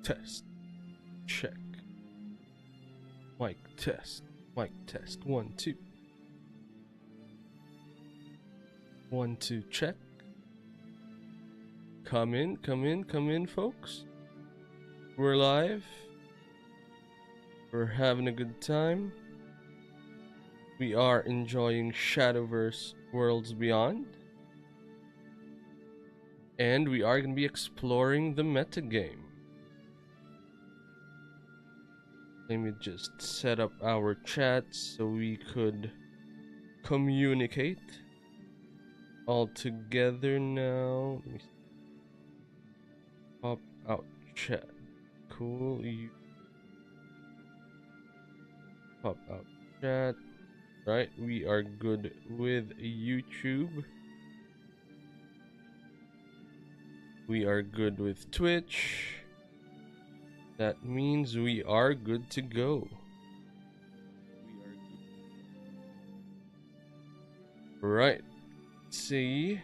Test. Check. Mic test. Mic test. 1, 2. 1, 2, check. Come in, folks. We're live. We're having a good time. We are enjoying Shadowverse Worlds Beyond. And we are going to be exploring the metagame. Let me just set up our chat so we could communicate all together now. Let me pop out chat. Cool. You pop out chat. Right, we are good with YouTube. We are good with Twitch. That means we are good to go. Right. Let's see.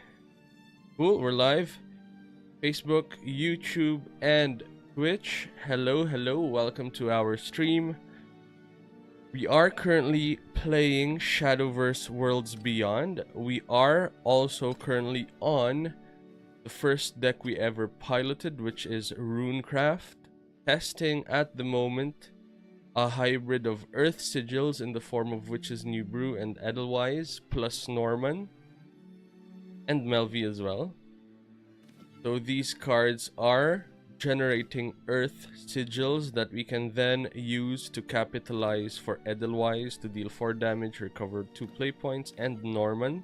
Cool, we're live. Facebook, YouTube, and Twitch. Hello, welcome to our stream. We are currently playing Shadowverse Worlds Beyond. We are also currently on the first deck we ever piloted, which is Runecraft. Testing at the moment a hybrid of Earth Sigils in the form of Witch's New Brew and Edelweiss, plus Norman and Melvi as well. So these cards are generating Earth Sigils that we can then use to capitalize for Edelweiss to deal 4 damage, recover 2 play points, and Norman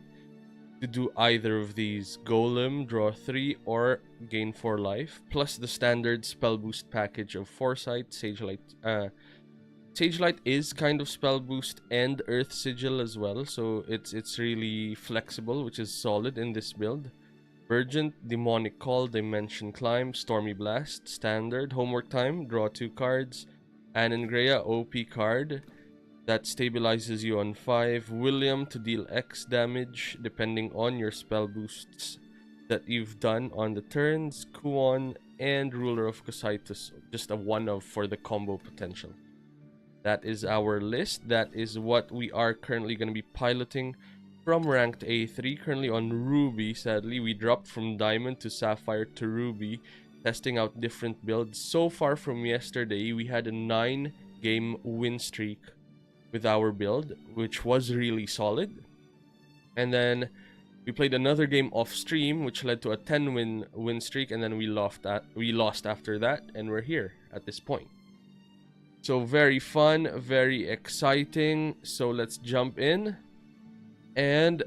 to do either of these: Golem, draw 3, or gain 4 life, plus the standard spell boost package of Foresight, Sagelight. Sagelight is kind of spell boost and Earth Sigil as well, so it's really flexible, which is solid in this build. Virgin, Demonic Call, Dimension Climb, Stormy Blast, Standard, Homework Time, draw 2 cards, Annengrea, OP card that stabilizes you on 5, William to deal X damage depending on your spell boosts that you've done on the turns, Kuon, and Ruler of Cositus, just a 1-of for the combo potential. That is our list. That is what we are currently going to be piloting from ranked A3, currently on Ruby. Sadly, we dropped from Diamond to Sapphire to Ruby, testing out different builds. So far from yesterday, we had a 9-game win streak with our build, which was really solid. And then we played another game off stream, which led to a 10-win streak, and then we lost after that, and we're here at this point. So very fun, very exciting. So let's jump in and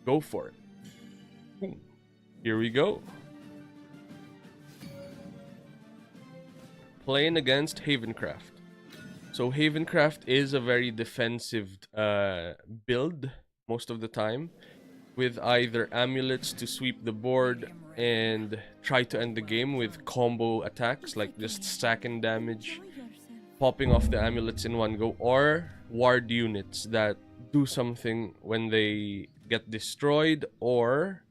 go for it. Boom. Here we go. Playing against Havencraft. So Havencraft is a very defensive build most of the time, with either amulets to sweep the board and try to end the game with combo attacks, like just stacking damage, popping off the amulets in one go, or ward units that do something when they get destroyed or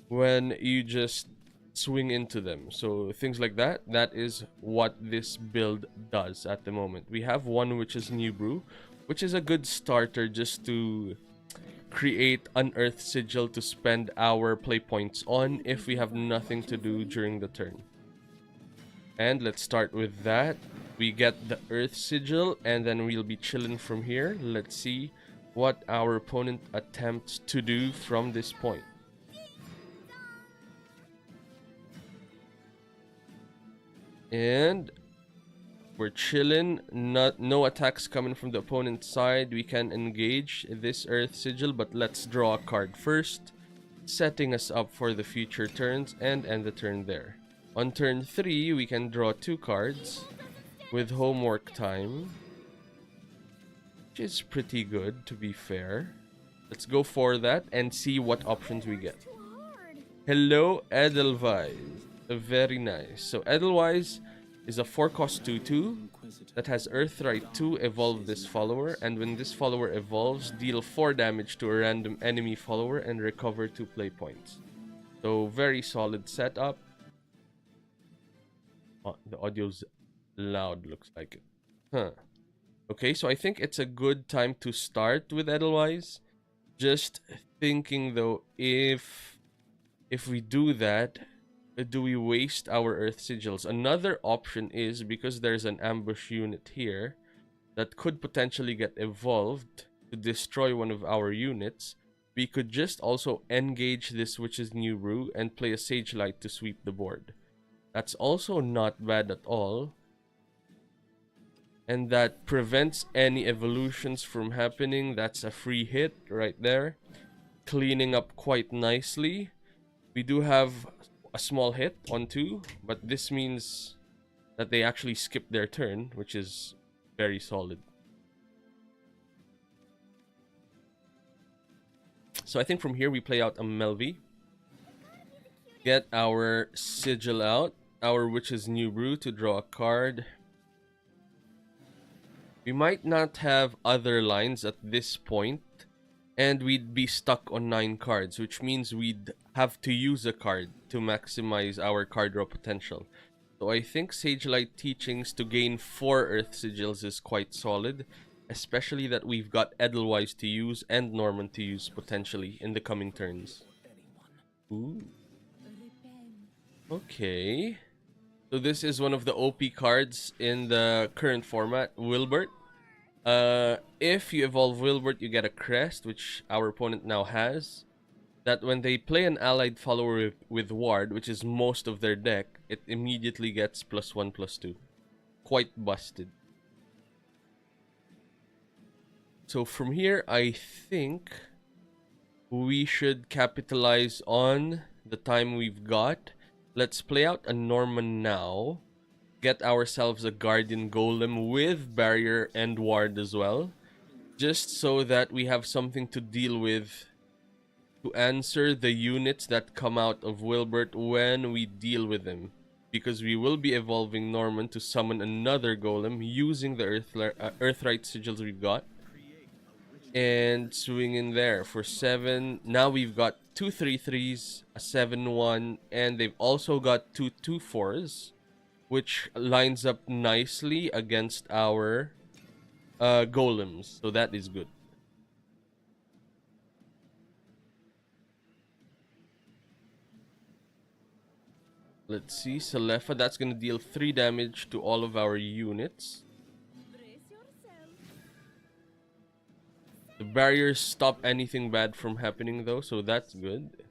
when you just swing into them. So things like that. That is what this build does at the moment. We have one which is New Brew, which is a good starter just to create an Earth Sigil to spend our play points on if we have nothing to do during the turn. And let's start with that. We get the Earth Sigil, and then we'll be chilling from here. Let's see what our opponent attempts to do from this point. And we're chilling. No attacks coming from the opponent's side. We can engage this Earth Sigil, but let's draw a card first, setting us up for the future turns and end the turn there. On turn 3, we can draw 2 cards with Homework Time, which is pretty good, to be fair. Let's go for that and see what options we get. Hello, Edelweiss. Very nice. So Edelweiss is a 4-cost 2/2 that has Earthright to evolve this follower, and when this follower evolves, deal 4 damage to a random enemy follower and recover 2 play points. So very solid setup. The audio's loud, looks like it. Huh. Okay, so I think it's a good time to start with Edelweiss. Just thinking though, if we do that, do we waste our Earth Sigils? Another option is, because there's an ambush unit here that could potentially get evolved to destroy one of our units, we could just also engage this Witch's New Brew and play a Sage Light to sweep the board. That's also not bad at all. And that prevents any evolutions from happening. That's a free hit right there. Cleaning up quite nicely. We do have a small hit on 2, but this means that they actually skip their turn, which is very solid. So I think from here we play out a Melvi. Get our Sigil out. Our Witch's New Brew to draw a card. We might not have other lines at this point, and we'd be stuck on 9 cards, which means we'd have to use a card to maximize our card draw potential. So I think Sage Light Teachings to gain 4 Earth Sigils is quite solid, especially that we've got Edelweiss to use and Norman to use potentially in the coming turns. Ooh. Okay. So this is one of the OP cards in the current format, Wilbert. If you evolve Wilbert, you get a crest, which our opponent now has. That when they play an allied follower with Ward, which is most of their deck, it immediately gets +1/+2. Quite busted. So from here, I think we should capitalize on the time we've got. Let's play out a Norman now. Get ourselves a Guardian Golem with Barrier and Ward as well. Just so that we have something to deal with to answer the units that come out of Wilbert when we deal with them. Because we will be evolving Norman to summon another Golem using the Earthright Sigils we've got. And swing in there for 7. Now we've got 2 3/3s, a 7/1, and they've also got 2 2/4s, which lines up nicely against our golems. So that is good. Let's see, Salefa, that's going to deal 3 damage to all of our units. The barriers stop anything bad from happening though, so that's good.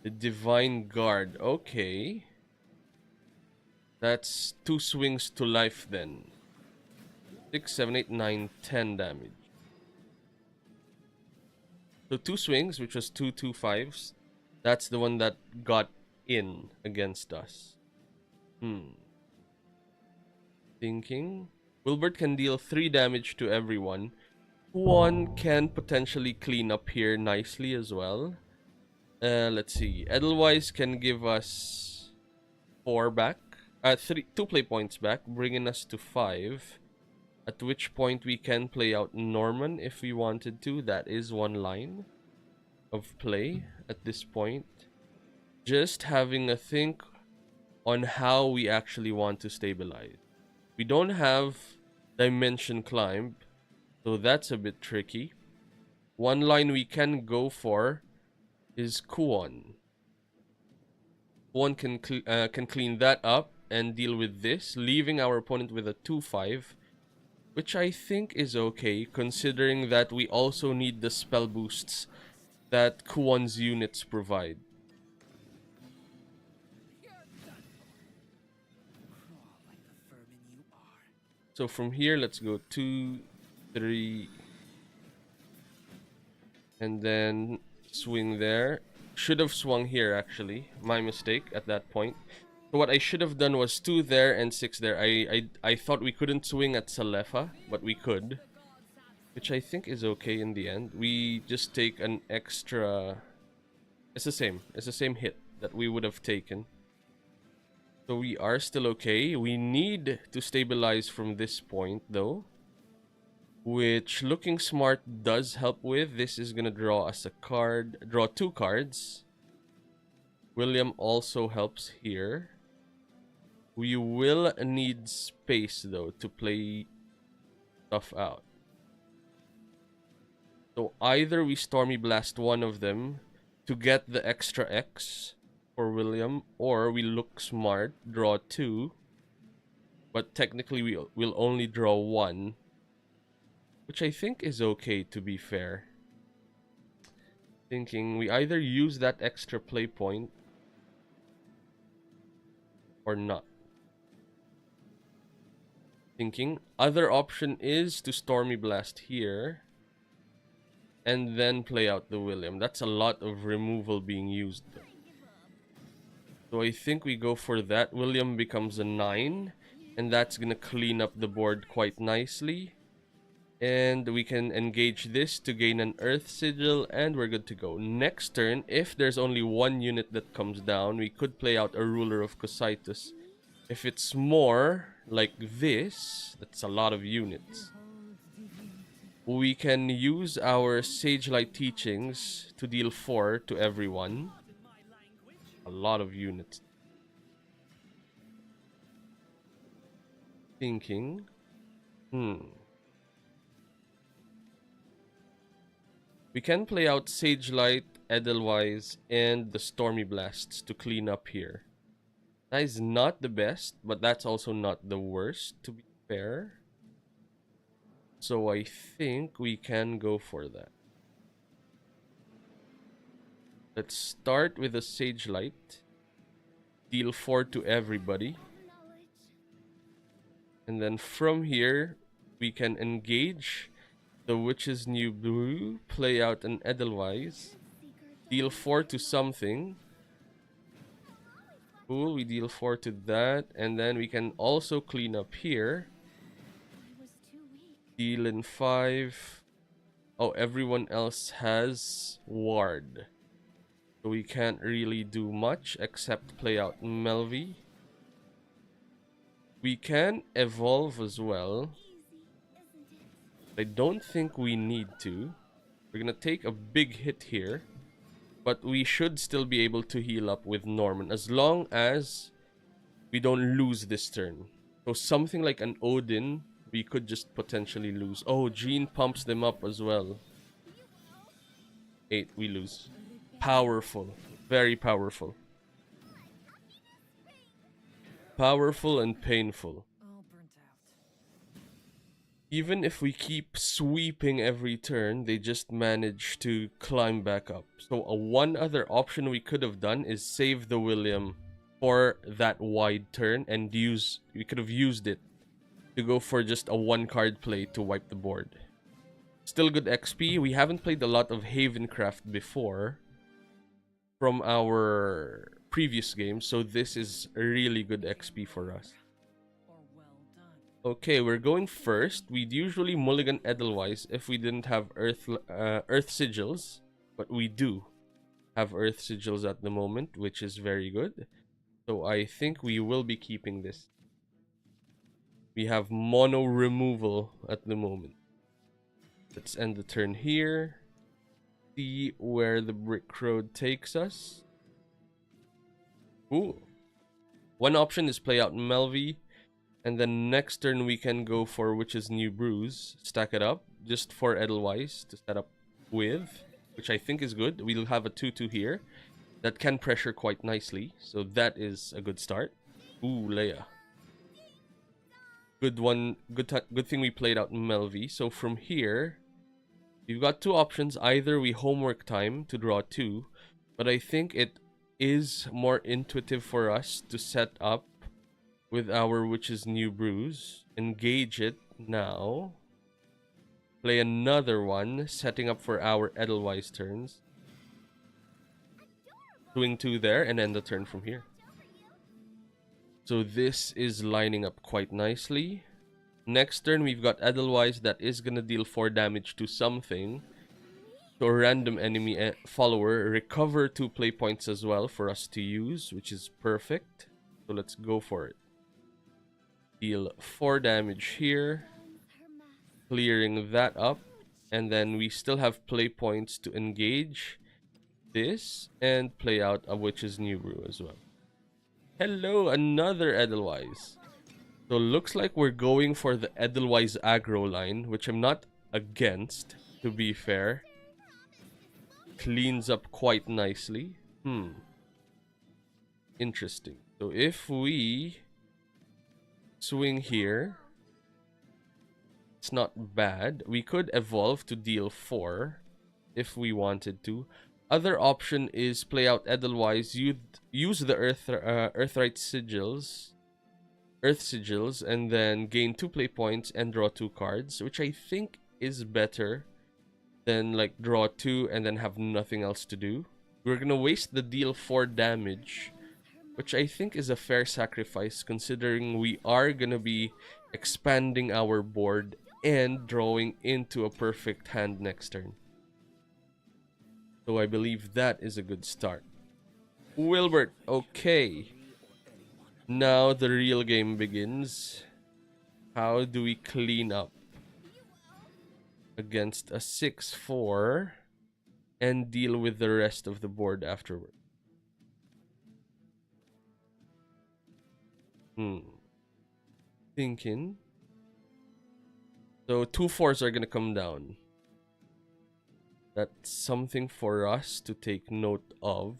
The Divine Guard, okay. That's 2 swings to life then. 6, 7, 8, 9, 10 damage. So 2 swings, which was 2 2/5s. That's the one that got in against us. Thinking. Wilbert can deal 3 damage to everyone. One can potentially clean up here nicely as well. Let's see. Edelweiss can give us 4 back. 2 play points back, bringing us to 5. At which point we can play out Norman if we wanted to. That is 1 line of play at this point. Just having a think on how we actually want to stabilize. We don't have Dimension Climb, so that's a bit tricky. 1 line we can go for is Kuon. Kuon can clean that up and deal with this, leaving our opponent with a 2/5, which I think is okay, considering that we also need the spell boosts that Kuon's units provide. So from here, let's go 2, 3, and then swing there. Should have swung here, actually. My mistake at that point. So what I should have done was 2 there and 6 there. I thought we couldn't swing at Salefa, but we could. Which I think is okay in the end. We just take an extra... It's the same. It's the same hit that we would have taken. So we are still okay. We need to stabilize from this point, though. Which Looking Smart does help with. This is going to draw us a card. Draw 2 cards. William also helps here. We will need space though to play stuff out. So either we Stormy Blast one of them to get the extra X for William, or we look smart, draw 2, but technically we'll only draw 1, which I think is okay, to be fair. Thinking we either use that extra play point or not. Thinking other option is to Stormy Blast here and then play out the William. That's a lot of removal being used though. So I think we go for that. William becomes a 9, and that's gonna clean up the board quite nicely. And we can engage this to gain an Earth Sigil, and we're good to go. Next turn, if there's only one unit that comes down, we could play out a Ruler of Cocytus. If it's more like this, that's a lot of units. We can use our Sage Light Teachings to deal 4 to everyone. A lot of units. Thinking. We can play out Sage Light, Edelweiss, and the Stormy Blasts to clean up here. That is not the best, but that's also not the worst, to be fair. So I think we can go for that. Let's start with a Sage Light. Deal 4 to everybody. And then from here, we can engage the Witch's New Brew, play out an Edelweiss, deal 4 to something. Cool, we deal 4 to that, and then we can also clean up here. Deal in 5. Oh, everyone else has Ward. So we can't really do much except play out Melvi. We can evolve as well. I don't think we need to. We're gonna take a big hit here, but we should still be able to heal up with Norman as long as we don't lose this turn. So something like an Odin, we could just potentially lose. Oh, Jean pumps them up as well. 8, we lose. Powerful. Very powerful. Powerful and painful. Even if we keep sweeping every turn, they just manage to climb back up. So one other option we could have done is save the William for that wide turn and we could have used it to go for just a 1-card play to wipe the board. Still good XP. We haven't played a lot of Havencraft before from our previous games, so this is really good XP for us. Okay, we're going first. We'd usually mulligan Edelweiss if we didn't have Earth Sigils, but we do have Earth Sigils at the moment, which is very good. So I think we will be keeping this. We have mono removal at the moment. Let's end the turn here. See where the Brick Road takes us. Ooh. One option is play out Melvi. And then next turn we can go for Witch's New Brews. Stack it up just for Edelweiss to set up with, which I think is good. We'll have a 2-2 here that can pressure quite nicely. So that is a good start. Ooh, Leia. Good one. Good thing we played out Melvi. So from here, we've got 2 options. Either we homework time to draw 2, but I think it is more intuitive for us to set up with our Witch's New Brews. Engage it now. Play another one, setting up for our Edelweiss turns. Swing 2 there and end the turn from here. So this is lining up quite nicely. Next turn we've got Edelweiss that is gonna deal 4 damage to something. So a random enemy follower. Recover 2 play points as well for us to use, which is perfect. So let's go for it. Deal 4 damage here, clearing that up, and then we still have play points to engage this and play out a Witch's New Brew as well. Hello, another Edelweiss. So looks like we're going for the Edelweiss aggro line, which I'm not against, to be fair. Cleans up quite nicely. Interesting. So if we swing here, it's not bad. We could evolve to deal 4 if we wanted to. Other option is play out Edelweiss, use the Earthright Earth Sigils, and then gain 2 play points and draw 2 cards, which I think is better than like draw 2 and then have nothing else to do. We're gonna waste the deal 4 damage, which I think is a fair sacrifice considering we are gonna be expanding our board and drawing into a perfect hand next turn. So I believe that is a good start. Wilbert, okay. Now the real game begins. How do we clean up against a 6-4 and deal with the rest of the board afterward? Thinking. So 2 4s are gonna come down. That's something for us to take note of.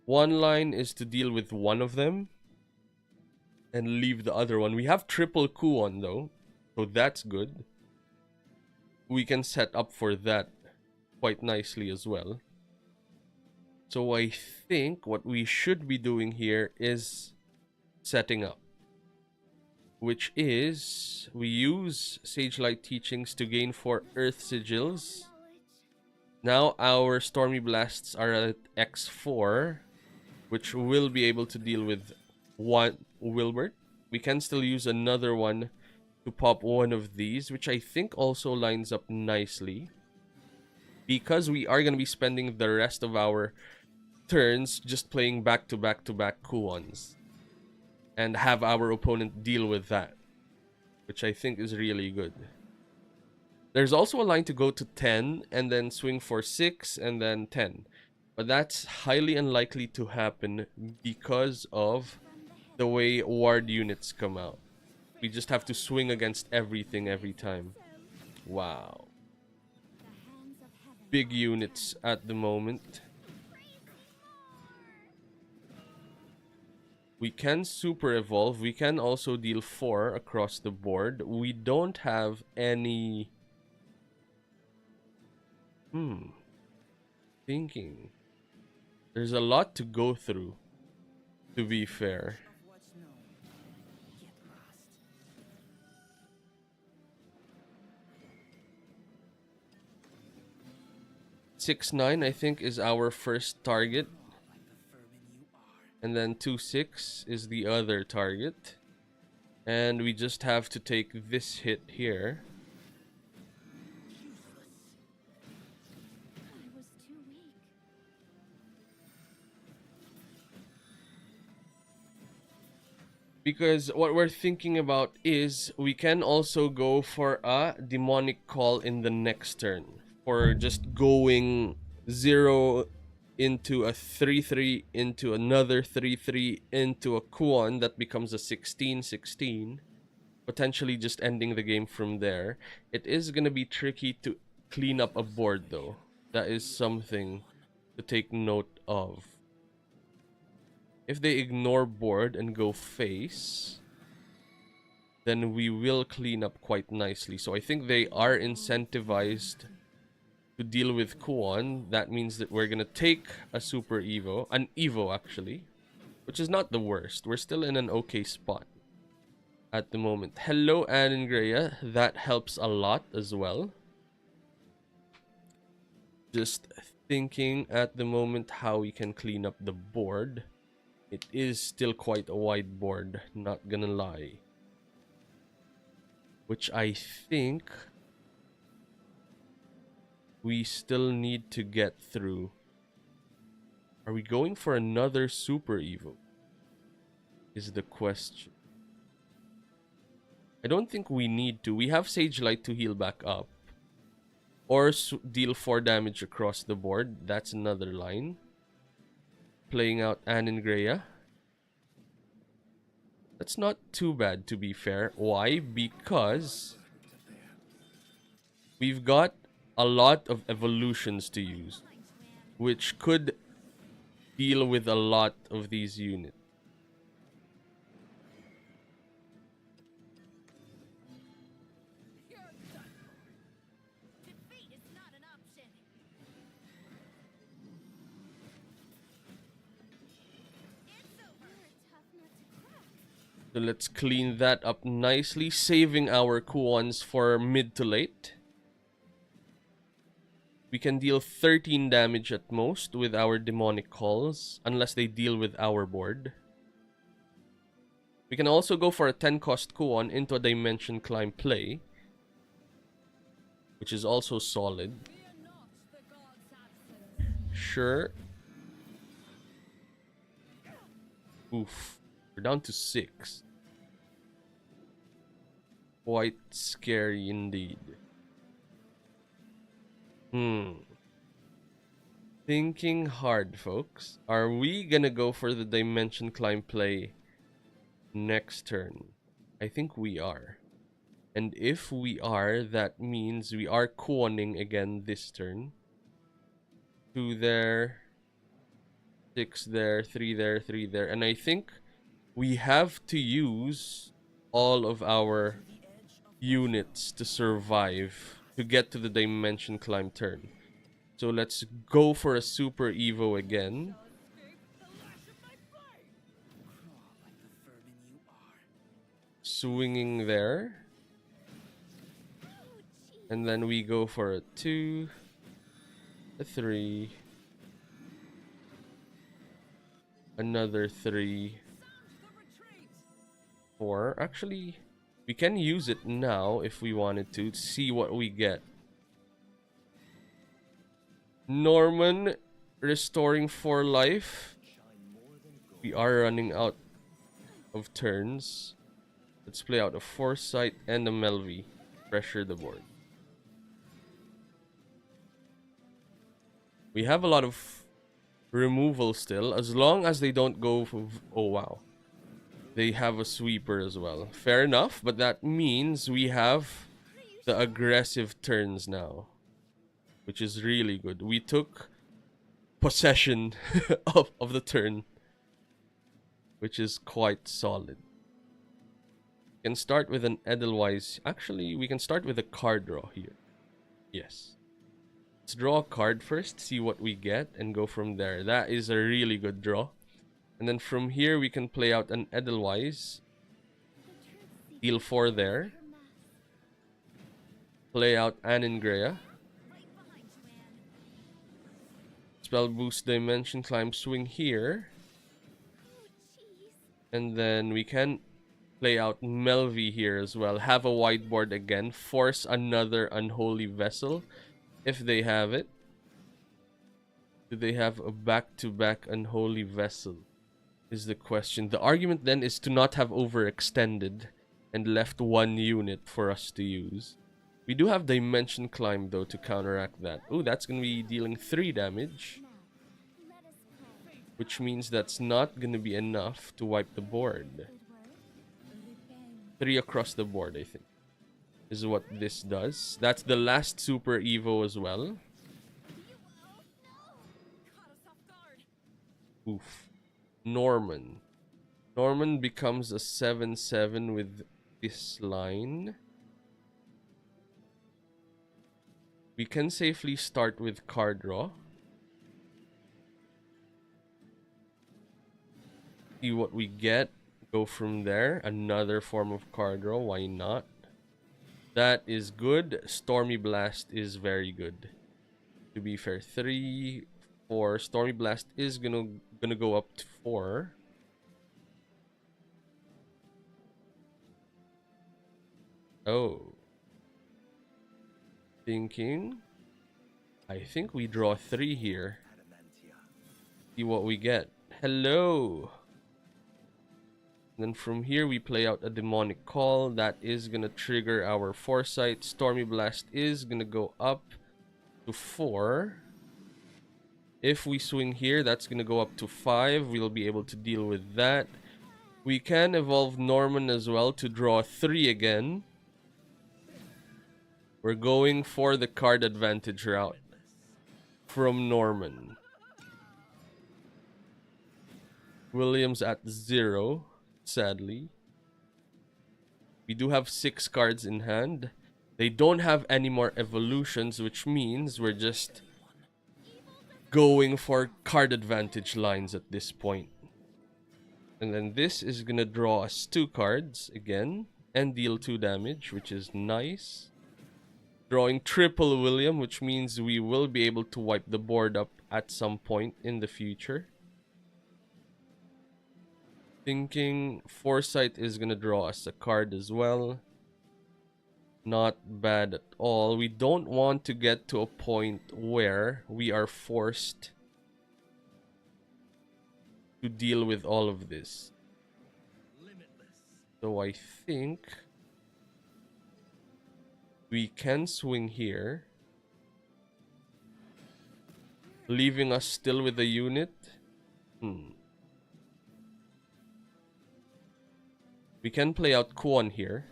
One line is to deal with one of them and leave the other one. We have triple Kuon though, so that's good. We can set up for that quite nicely as well. So I think what we should be doing here is setting up, which is we use Sage Light Teachings to gain 4 Earth Sigils. Now our Stormy Blasts are at X4, which will be able to deal with one Wilbert. We can still use another one to pop one of these, which I think also lines up nicely, because we are going to be spending the rest of our turns just playing back-to-back-to-back Kuons and have our opponent deal with that, which I think is really good. There's also a line to go to 10 and then swing for 6 and then 10. But that's highly unlikely to happen because of the way ward units come out. We just have to swing against everything every time. Wow. Big units at the moment. We can super evolve. We can also deal 4 across the board. We don't have any... Thinking. There's a lot to go through, to be fair. Six 9 I think is our first target. And then 2-6 is the other target. And we just have to take this hit here. Because what we're thinking about is we can also go for a demonic call in the next turn. For just going 0 into a 3-3 into another 3-3 into a Kuon that becomes a 16-16. Potentially just ending the game from there. It is going to be tricky to clean up a board though. That is something to take note of. If they ignore board and go face, then we will clean up quite nicely. So I think they are incentivized to deal with Kuon. That means that we're going to take a Super Evo, an Evo actually, which is not the worst. We're still in an okay spot at the moment. Hello, Anne and Greya. That helps a lot as well. Just thinking at the moment how we can clean up the board. It is still quite a wide board, not gonna lie. Which I think we still need to get through. Are we going for another Super Evo? Is the question. I don't think we need to. We have Sage Light to heal back up. Or deal 4 damage across the board. That's another line. Playing out Anne and Greya. That's not too bad, to be fair. Why? Because we've got a lot of evolutions to use, which could deal with a lot of these units. So let's clean that up nicely, saving our Kuons for mid to late. We can deal 13 damage at most with our demonic calls, unless they deal with our board. We can also go for a 10 cost Kuon into a Dimension Climb play, which is also solid. Sure. Oof. We're down to 6. Quite scary indeed. Thinking hard, folks. Are we gonna go for the Dimension Climb play next turn? I think we are. And if we are, that means we are Kuoning again this turn. 2 there, 6 there, 3 there, 3 there. And I think we have to use all of our units to survive to get to the Dimension Climb turn. So let's go for a Super Evo again. Swinging there. And then we go for a 2, a 3, another 3, 4. Actually, we can use it now if we wanted to see what we get. Norman restoring 4 life. We are running out of turns. Let's play out a Foresight and a Melvi. Pressure the board. We have a lot of removal still, as long as they don't go for... Oh, wow. They have a sweeper as well. Fair enough, but that means we have the aggressive turns now, which is really good. We took possession of the turn, which is quite solid. We can start with an Edelweiss. Actually, we can start with a card draw here. Yes. Let's draw a card first, see what we get, and go from there. That is a really good draw. And then from here, we can play out an Edelweiss. Deal 4 there. Play out Aningrea. Spell boost, Dimension Climb, swing here. And then we can play out Melvi here as well. Have a whiteboard again. Force another Unholy Vessel if they have it. Do they have a back-to-back Unholy Vessel? Is the question. The argument then is to not have overextended and left 1 unit for us to use. We do have Dimension Climb though to counteract that. Oh, that's going to be dealing 3 damage. Which means that's not going to be enough to wipe the board. 3 across the board, I think, is what this does. That's the last Super Evo as well. Oof. Norman. Norman becomes a 7/7 with this line. We can safely start with card draw. See what we get. Go from there. Another form of card draw. Why not? That is good. Stormy Blast is very good. To be fair, 3, 4. Stormy Blast is gonna go up to 4. Oh. Thinking. I think we draw 3 here. See what we get. Hello. And then from here we play out a Demonic Call. That is gonna trigger our Foresight. Stormy Blast is gonna go up to 4. If we swing here, that's gonna go up to 5. We'll be able to deal with that. We can evolve Norman as well to draw 3 again. We're going for the card advantage route from Norman. Williams at 0, sadly. We do have 6 cards in hand. They don't have any more evolutions, which means we're just going for card advantage lines at this point. And then this is gonna draw us 2 cards again and deal 2 damage, which is nice. Drawing triple William, which means we will be able to wipe the board up at some point in the future. Thinking Foresight is gonna draw us a card as well. Not bad at all. We don't want to get to a point where we are forced to deal with all of this. So I think we can swing here, leaving us still with a unit. We can play out Kwon here.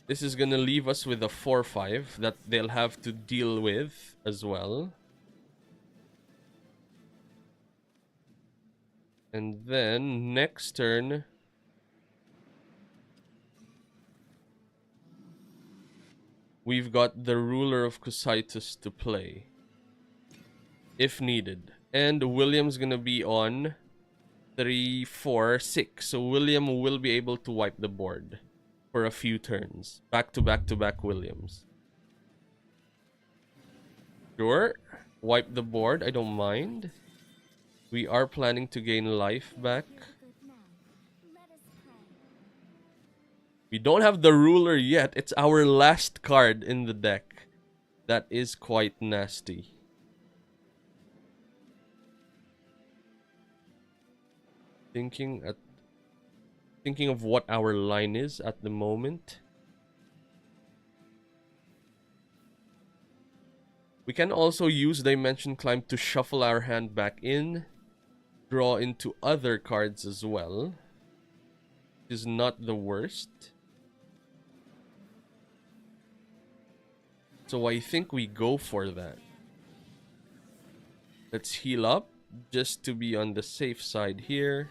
This is gonna leave us with a 4-5 that they'll have to deal with as well. And then next turn, we've got the Ruler of Cositus to play if needed. And William's gonna be on 3, 4, 6. So William will be able to wipe the board for a few turns. Back to back Williams. Sure. Wipe the board. I don't mind. We are planning to gain life back. We don't have the Ruler yet. It's our last card in the deck. That is quite nasty. Thinking of what our line is at the moment. We can also use Dimension Climb to shuffle our hand back in, draw into other cards as well. Which is not the worst. So I think we go for that. Let's heal up just to be on the safe side here.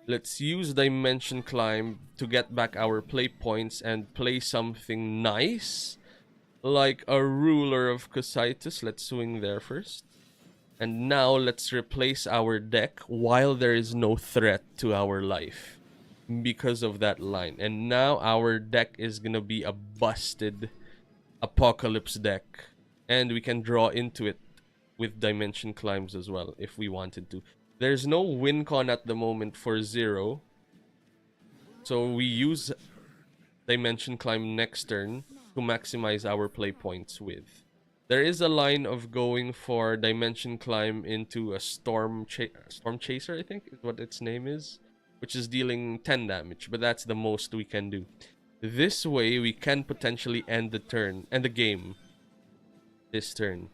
Let's use Dimension Climb to get back our play points and play something nice, like a Ruler of Cositus. Let's swing there first. And now let's replace our deck while there is no threat to our life because of that line. And now our deck is gonna be a busted Apocalypse deck. And we can draw into it with Dimension Climbs as well if we wanted to. There's no win con at the moment for 0. So we use Dimension Climb next turn to maximize our play points with. There is a line of going for Dimension Climb into a Storm Chaser, I think is what its name is, which is dealing 10 damage, but that's the most we can do. This way we can potentially end the game this turn.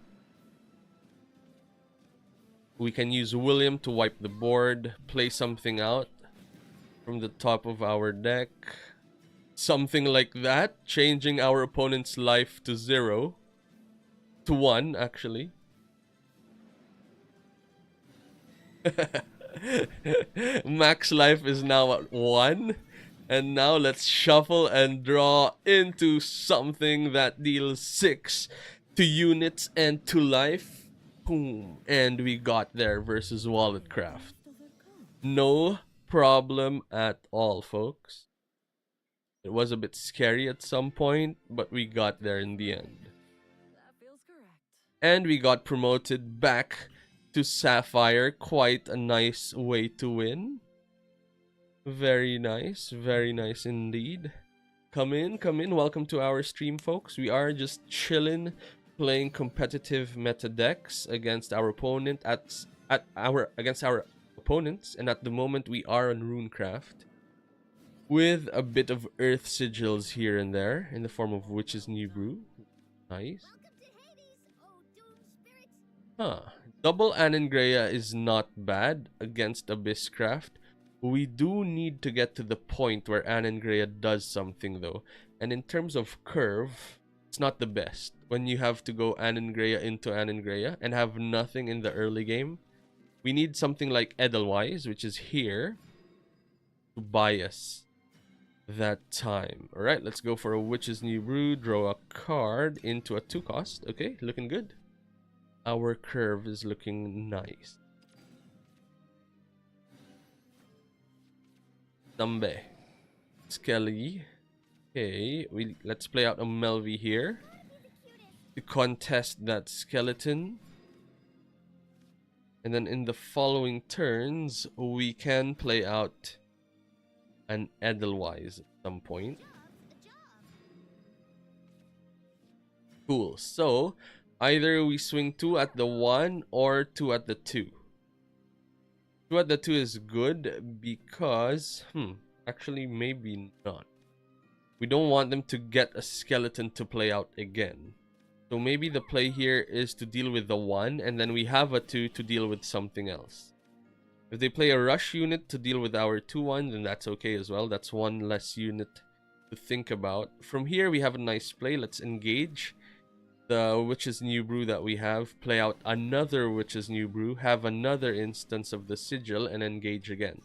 We can use William to wipe the board, play something out from the top of our deck. Something like that, changing our opponent's life to 0. To 1, actually. Max life is now at 1. And now let's shuffle and draw into something that deals 6 to units and to life. Boom. And we got there versus Walletcraft. No problem at all, folks. It was a bit scary at some point, but we got there in the end. And we got promoted back to Sapphire. Quite a nice way to win. Very nice indeed. Come in. Welcome to our stream, folks. We are just chilling, playing competitive meta decks against our opponent against our opponents, and at the moment we are on Runecraft with a bit of Earth Sigils here and there in the form of Witch's New Brew. Nice. Double Anangrea is not bad against Abysscraft. We do need to get to the point where Anangrea does something though. And in terms of curve, it's not the best. When you have to go Anangrea into Anangrea and have nothing in the early game, we need something like Edelweiss, which is here, to buy us that time. Alright, let's go for a Witch's New Brew, draw a card into a 2 cost. Okay, looking good. Our curve is looking nice. Nambe. Skelly. Okay, let's play out a Melvie here to contest that skeleton. And then in the following turns, we can play out an Edelweiss at some point. Cool. So, either we swing 2 at the 1 or 2 at the 2. 2 at the 2 is good because... actually, maybe not. We don't want them to get a skeleton to play out again. So maybe the play here is to deal with the 1, and then we have a 2 to deal with something else. If they play a rush unit to deal with our 2-1, then that's okay as well. That's 1 less unit to think about. From here, we have a nice play. Let's engage the Witch's New Brew that we have. Play out another Witch's New Brew. Have another instance of the Sigil and engage again.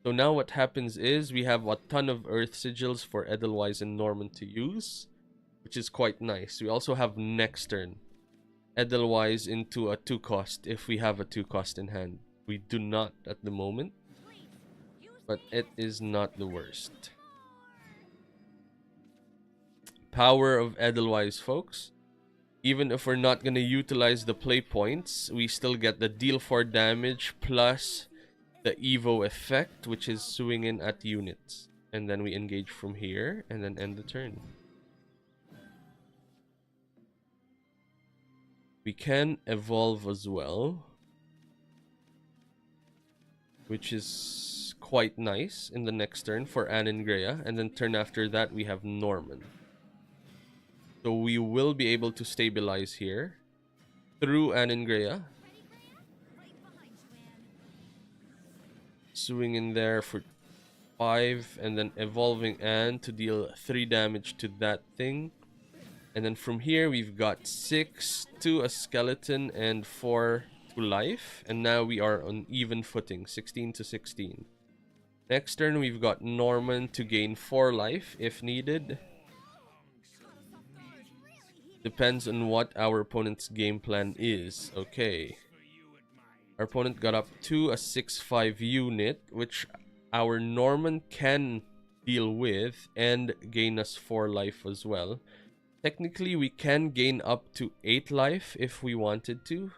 So now what happens is we have a ton of Earth Sigils for Edelweiss and Norman to use, which is quite nice. We also have next turn Edelweiss into a 2 cost if we have a 2 cost in hand. We do not at the moment, but it is not the worst. Power of Edelweiss, folks. Even if we're not going to utilize the play points, we still get the deal 4 damage plus the Evo effect, which is swing in at units. And then we engage from here and then end the turn. We can evolve as well, which is quite nice in the next turn for Anangrea. And then turn after that, we have Norman. So we will be able to stabilize here through Anangrea. Swing in there for 5 and then evolving Anne to deal 3 damage to that thing. And then from here we've got 6 to a skeleton and 4 to life. And now we are on even footing, 16 to 16. Next turn we've got Norman to gain 4 life if needed. Depends on what our opponent's game plan is. Okay. Our opponent got up to a 6-5 unit, which our Norman can deal with and gain us 4 life as well. Technically, we can gain up to 8 life if we wanted to.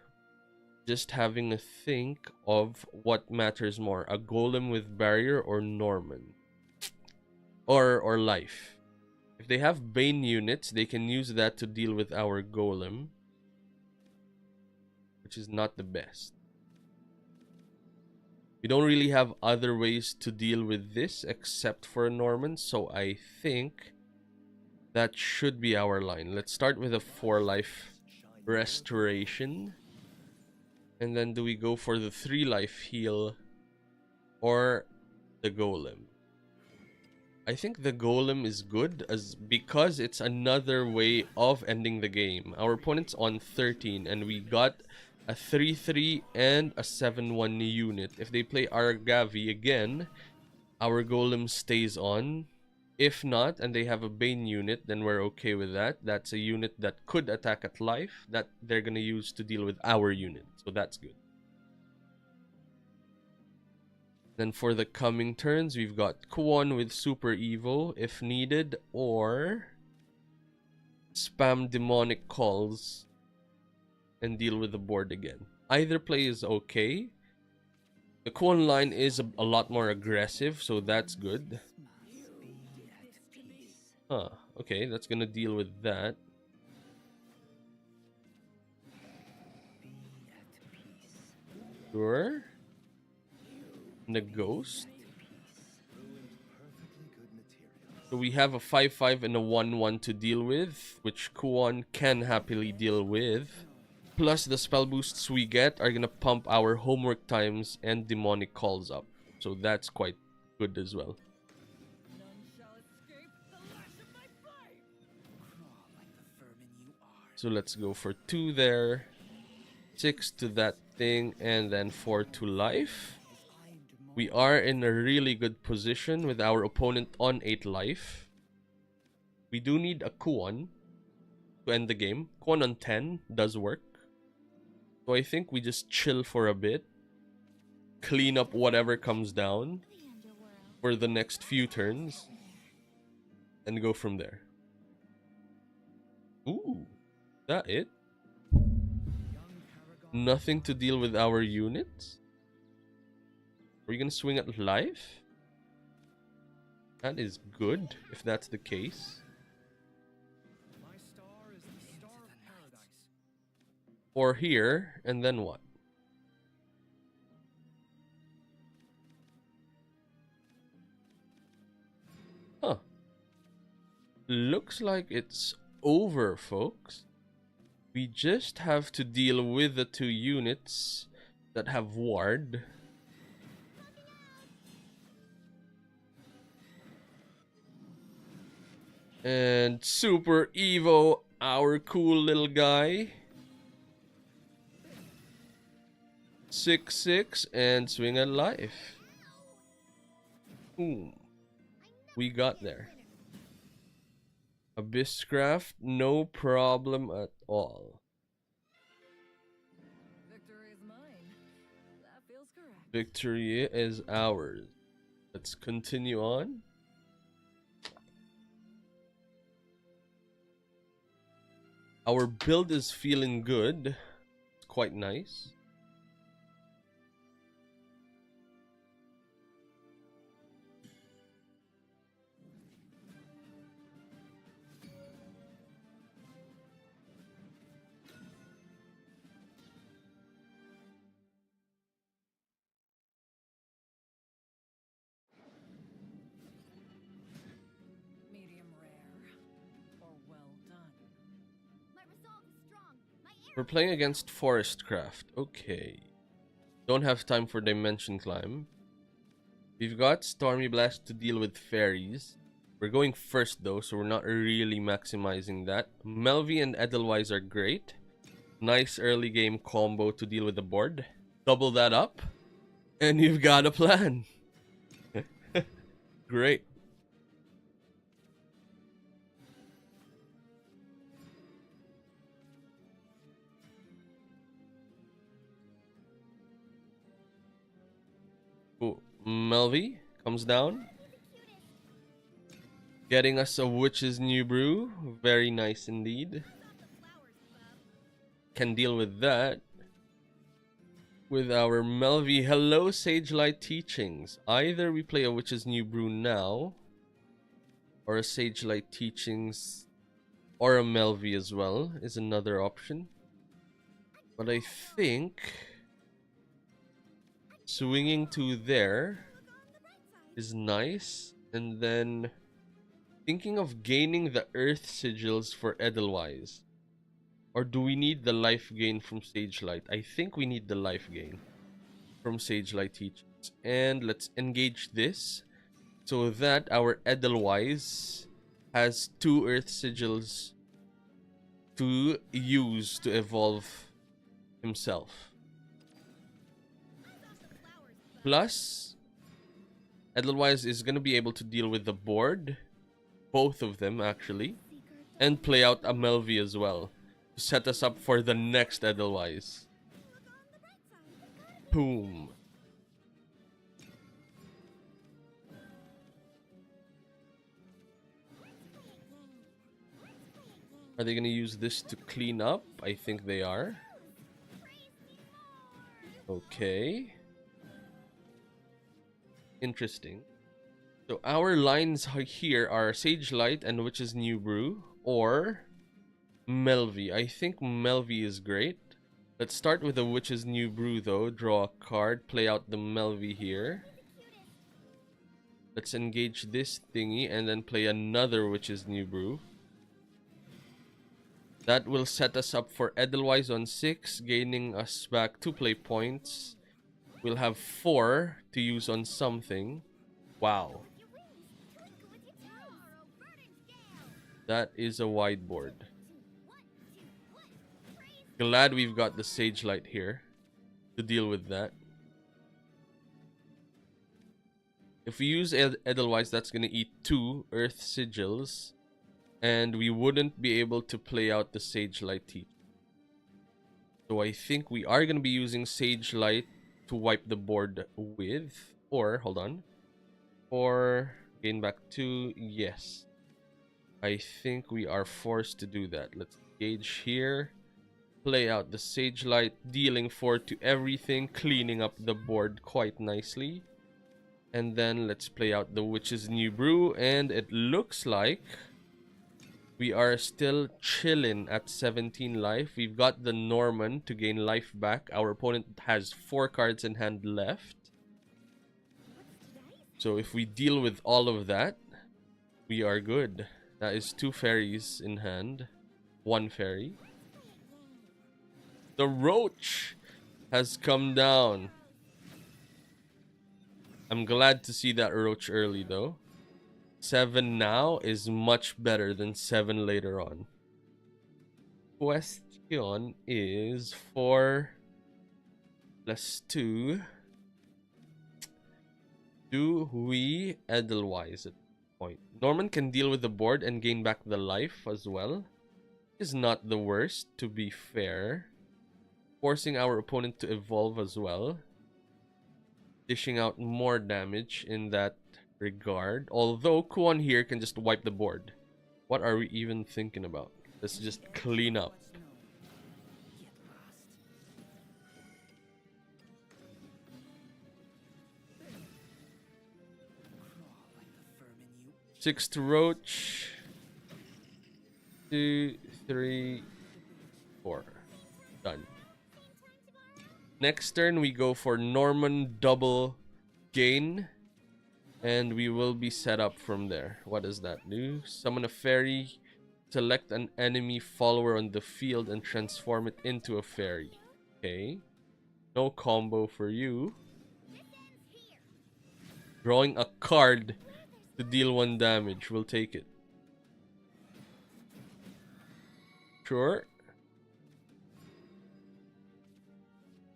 Just having a think of what matters more, a golem with barrier or Norman. Or life. If they have Bane units, they can use that to deal with our golem, which is not the best. We don't really have other ways to deal with this except for a Norman, so I think that should be our line. Let's start with a 4 life restoration. And then do we go for the 3 life heal or the golem? I think the golem is good because it's another way of ending the game. Our opponent's on 13 and we got a 3-3 and a 7-1 unit. If they play Argavi again, our golem stays on. If not, and they have a Bane unit, then we're okay with that. That's a unit that could attack at life that they're gonna use to deal with our unit. So that's good. Then for the coming turns, we've got Kwon with Super Evo if needed, or spam demonic calls and deal with the board again. Either play is okay. The Kwon line is a lot more aggressive, so that's good. Huh, okay, that's gonna deal with that. Sure. And the ghost. So we have a 5-5 and a 1-1 to deal with, which Kuon can happily deal with. Plus the spell boosts we get are gonna pump our homework times and demonic calls up. So that's quite good as well. So let's go for 2 there, 6 to that thing, and then 4 to life. We are in a really good position with our opponent on 8 life. We do need a Kuon to end the game. Kuon on 10 does work. So I think we just chill for a bit, clean up whatever comes down for the next few turns, and go from there. Ooh, that it? Nothing to deal with our units? Are we gonna swing at life? That is good, if that's the case. Or here, and then what? Huh. Looks like it's over, folks. We just have to deal with the 2 units that have ward. And Super Evo, our cool little guy. 6/6 and swing at life. Boom. We got there. Abysscraft, no problem at all. Victory is mine. That feels correct. Victory is ours. Let's continue on. Our build is feeling good. It's quite nice. Medium rare. Or well done. My resolve is strong. My We're playing against Forestcraft. Okay. Don't have time for Dimension Climb. We've got Stormy Blast to deal with fairies. We're going first though, so we're not really maximizing that. Melvi and Edelweiss are great. Nice early game combo to deal with the board. Double that up, and you've got a plan. Great. Cool. Melvi comes down, getting us a Witch's New Brew. Very nice indeed. Can deal with that with our Melvi. Hello, Sagelight Teachings. Either we play a Witch's New Brew now, or a Sagelight Teachings, or a Melvi as well is another option. But I think swinging to there is nice, and then thinking of gaining the Earth Sigils for Edelweiss. Or do we need the life gain from Sagelight? I think we need the life gain from Sagelight Teachings. And let's engage this so that our Edelweiss has 2 Earth Sigils to use to evolve himself. Plus, Edelweiss is going to be able to deal with the board, both of them actually, and play out a Melvi as well to set us up for the next Edelweiss. Boom. Are they going to use this to clean up? I think they are. Okay. Interesting. So our lines here are Sagelight and Witch's New Brew, or Melvi. I think Melvi is great. Let's start with the Witch's New Brew though. Draw a card, play out the Melvi here. Let's engage this thingy and then play another Witch's New Brew. That will set us up for Edelweiss on 6, gaining us back 2 play points. We'll have 4 to use on something. Wow. That is a wide board. Glad we've got the Sage Light here to deal with that. If we use Edelweiss, that's going to eat 2 Earth Sigils. And we wouldn't be able to play out the Sage Light teach. So I think we are going to be using Sage Light to wipe the board with. Or, hold on. Or gain back 2. Yes. I think we are forced to do that. Let's engage here. Play out the Sage Light, dealing 4 to everything, cleaning up the board quite nicely. And then let's play out the Witch's New Brew. And it looks like we are still chilling at 17 life. We've got the Norman to gain life back. Our opponent has 4 cards in hand left. So if we deal with all of that, we are good. That is 2 fairies in hand. 1 fairy. The Roach has come down. I'm glad to see that Roach early though. 7 now is much better than 7 later on. Question is 4 plus 2. Do we Edelweiss at this point? Norman can deal with the board and gain back the life as well. Is not the worst, to be fair. Forcing our opponent to evolve as well. Dishing out more damage in that regard. Although Kuon here can just wipe the board. What are we even thinking about? Let's just clean up. Sixth Roach. 2, 3, 4. Done. Next turn we go for Norman double gain. And we will be set up from there. What does that do? Summon a fairy. Select an enemy follower on the field and transform it into a fairy. Okay. No combo for you. Drawing a card to deal 1 damage. We'll take it. Sure.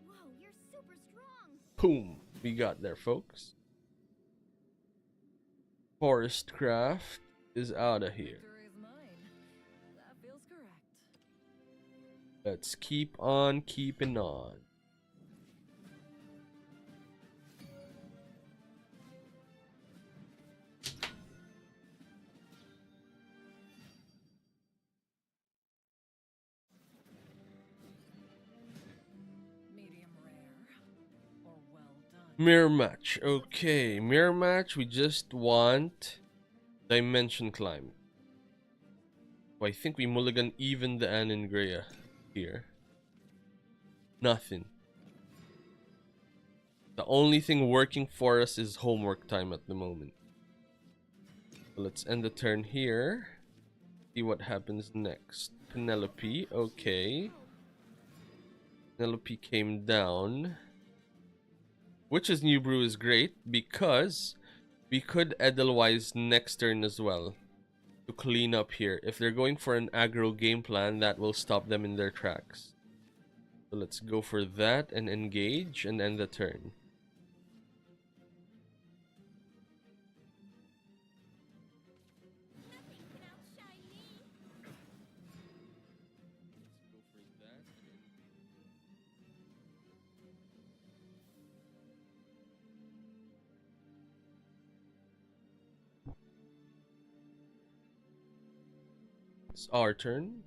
Whoa, you're super strong. Boom. We got there, folks. Forest Craft is out of here. Victory is mine. That feels correct. Let's keep on keeping on. Medium rare or well done. Mirror match. Okay, mirror match. We just want Dimension Climb. Oh, I think we mulligan even the Aningrea here. Nothing. The only thing working for us is homework time at the moment. So let's end the turn here. See what happens next. Penelope. Okay. Penelope came down. Witch's New Brew is great because we could Edelweiss next turn as well to clean up here. If they're going for an aggro game plan, that will stop them in their tracks. So let's go for that and engage and end the turn. Nothing can outshine me. It's our turn.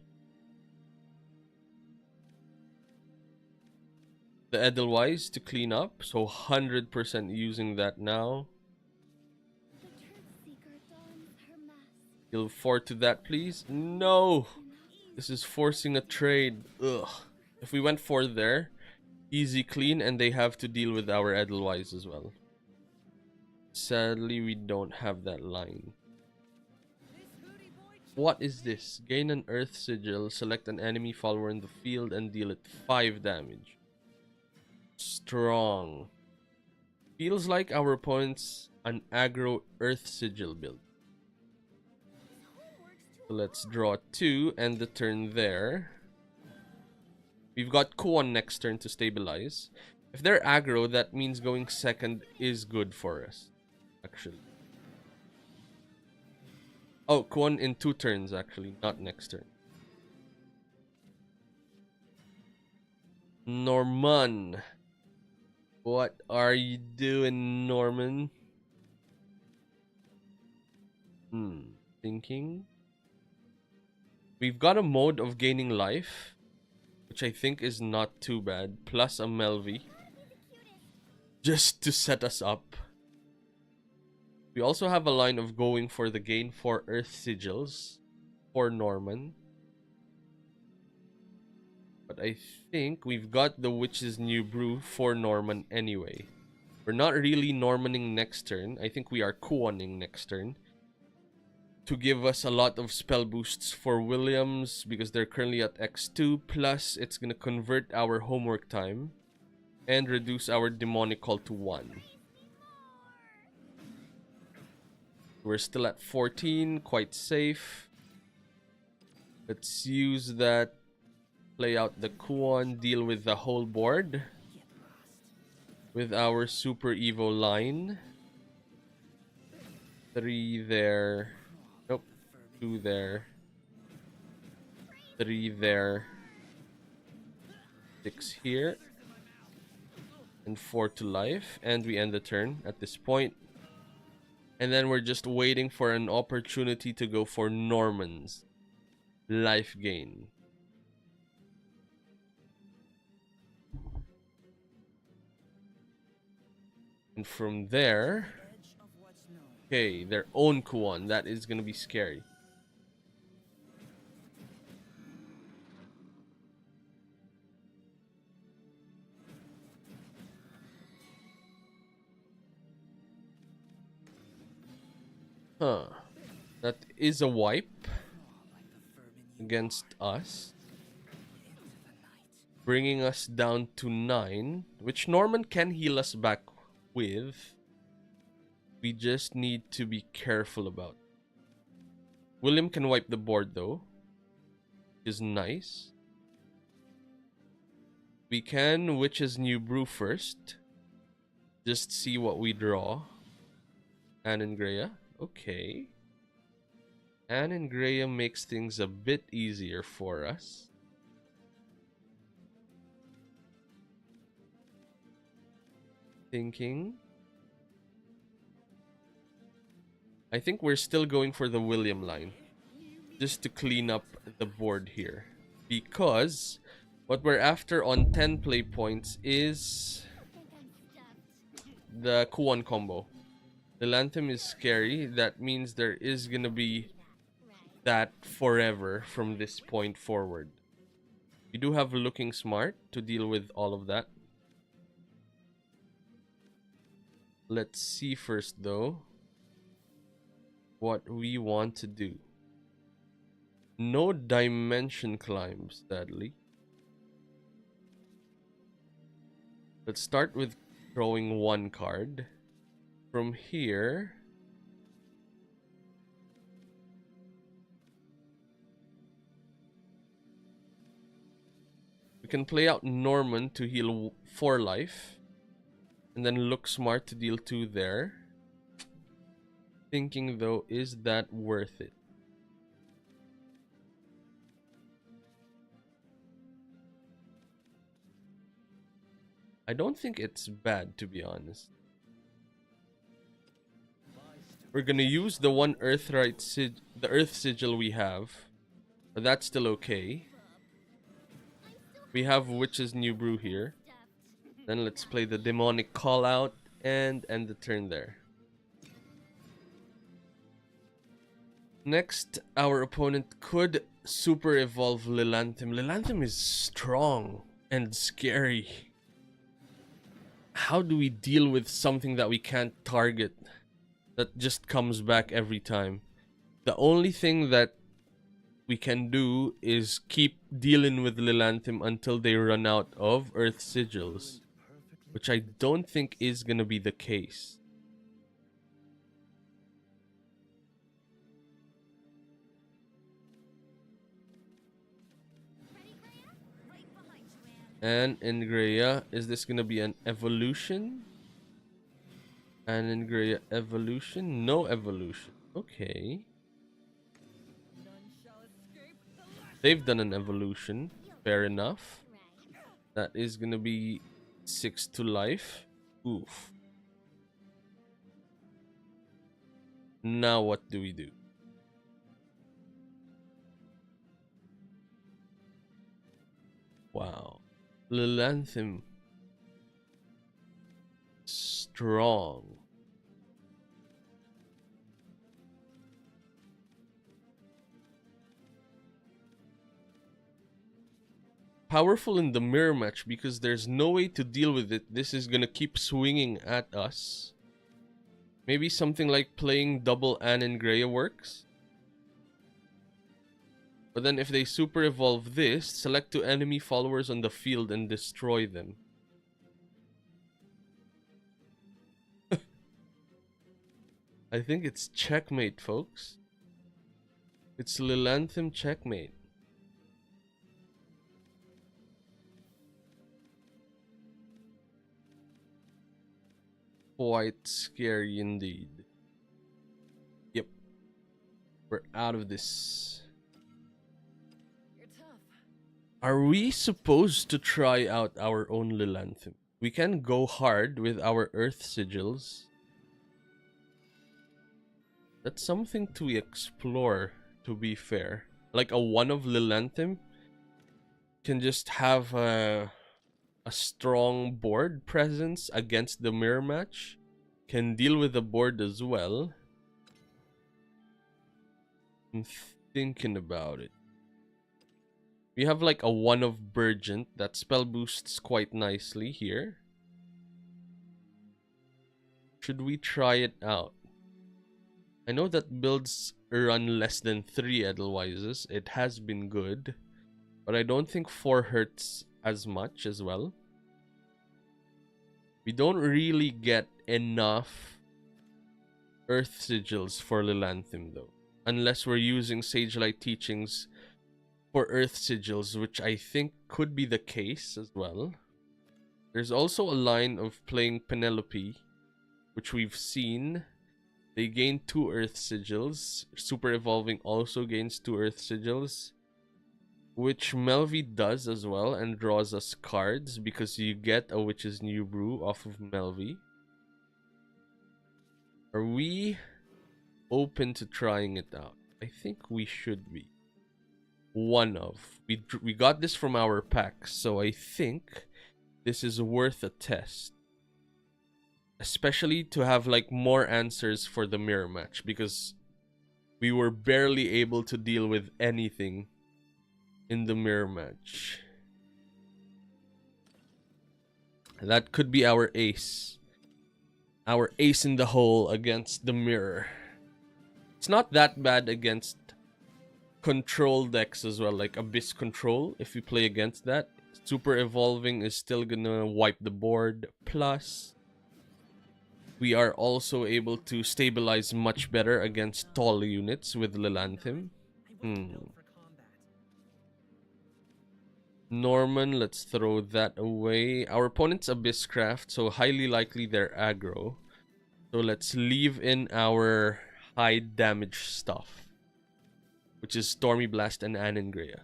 The Edelweiss to clean up, so 100% using that now. The truth seeker dons her mask. He'll 4 to that, please. No! This is forcing a trade. Ugh. If we went 4 there, easy clean, and they have to deal with our Edelweiss as well. Sadly, we don't have that line. This hootie boy What is this? Gain an Earth Sigil, select an enemy follower in the field and deal it 5 damage. Strong. Feels like our opponent's an aggro Earth Sigil build. So let's draw 2 and the turn there. We've got Kuon next turn to stabilize. If they're aggro, that means going second is good for us, actually. Oh, Kuon in 2 turns, actually, not next turn. Norman. What are you doing, Norman? Thinking. We've got a mode of gaining life, which I think is not too bad, plus a Melvi, just to set us up. We also have a line of going for the gain 4 Earth Sigils for Norman. But I think we've got the Witch's New Brew for Norman anyway. We're not really Normaning next turn. I think we are Kuoning next turn, to give us a lot of spell boosts for Williams because they're currently at X2. Plus, it's going to convert our homework time and reduce our demonic call to 1. We're still at 14, quite safe. Let's use that. Play out the Kuon, deal with the whole board with our Super Evo line. 3 there. Nope. 2 there. 3 there. 6 here. And 4 to life. And we end the turn at this point. And then we're just waiting for an opportunity to go for Norman's life gain. And from there, okay, their own Kuon. That is going to be scary. Huh. That is a wipe against us, bringing us down to 9, which Norman can heal us back with. We just need to be careful about. William can wipe the board though, which is nice. We can Witch's New Brew first. Just see what we draw. Anne and Greya. Okay. Anne and Greya makes things a bit easier for us. Thinking. I think we're still going for the William line, just to clean up the board here, because what we're after on 10 play points is the Kuon combo. The Lanthem is scary. That means there is gonna be that forever from this point forward. We do have Looking Smart to deal with all of that. Let's see first though what we want to do. No dimension climbs, sadly. Let's start with drawing 1 card. From here, we can play out Norman to heal 4 life, and then Look Smart to deal 2 there. Thinking though, is that worth it? I don't think it's bad, to be honest. We're gonna use the one the Earth Sigil we have, but that's still okay. We have Witch's New Brew here. Then let's play the Demonic Call Out and end the turn there. Next, our opponent could super evolve Lilanthem. Lilanthem is strong and scary. How do we deal with something that we can't target, that just comes back every time? The only thing that we can do is keep dealing with Lilanthem until they run out of Earth Sigils, which I don't think is gonna be the case. And Ingrea, is this gonna be an evolution? And Ingrea evolution? No evolution. Okay. They've done an evolution. Fair enough. That is gonna be 6 to life. Oof. Now what do we do? Wow. Lilanthem. Strong. Powerful in the mirror match because there's no way to deal with it. This is gonna keep swinging at us. Maybe something like playing double Anne and Greya works. But then if they super evolve this, select 2 enemy followers on the field and destroy them. I think it's checkmate, folks. It's Lilanthem checkmate. Quite scary indeed. Yep. We're out of this. You're tough. Are we supposed to try out our own Lilanthem? We can go hard with our Earth Sigils. That's something to explore, to be fair. Like a one of Lilanthem can just have a strong board presence against the mirror match. Can deal with the board as well. I'm thinking about it. We have like a one of Burgent that spell boosts quite nicely here. Should we try it out? I know that builds run less than 3 Edelweises. It has been good. But I don't think 4 hurts as much as well. We don't really get enough Earth Sigils for Lilanthem though. Unless we're using Sagelight Teachings for Earth Sigils, which I think could be the case as well. There's also a line of playing Penelope, which we've seen. They gain 2 Earth Sigils. Super Evolving also gains 2 Earth Sigils, which Melvi does as well and draws us cards because you get a Witch's New Brew off of Melvi. Are we open to trying it out? I think we should be. One of. We got this from our pack, so I think this is worth a test. Especially to have like more answers for the mirror match because we were barely able to deal with anything in the mirror match. That could be our ace. Our ace in the hole against the mirror. It's not that bad against control decks as well, like Abyss Control. If we play against that, Super Evolving is still gonna wipe the board. Plus, we are also able to stabilize much better against tall units with Lilanthem. Norman, let's throw that away. Our opponent's Abysscraft, so highly likely they're aggro. So let's leave in our high damage stuff, which is Stormy Blast and Anengrea.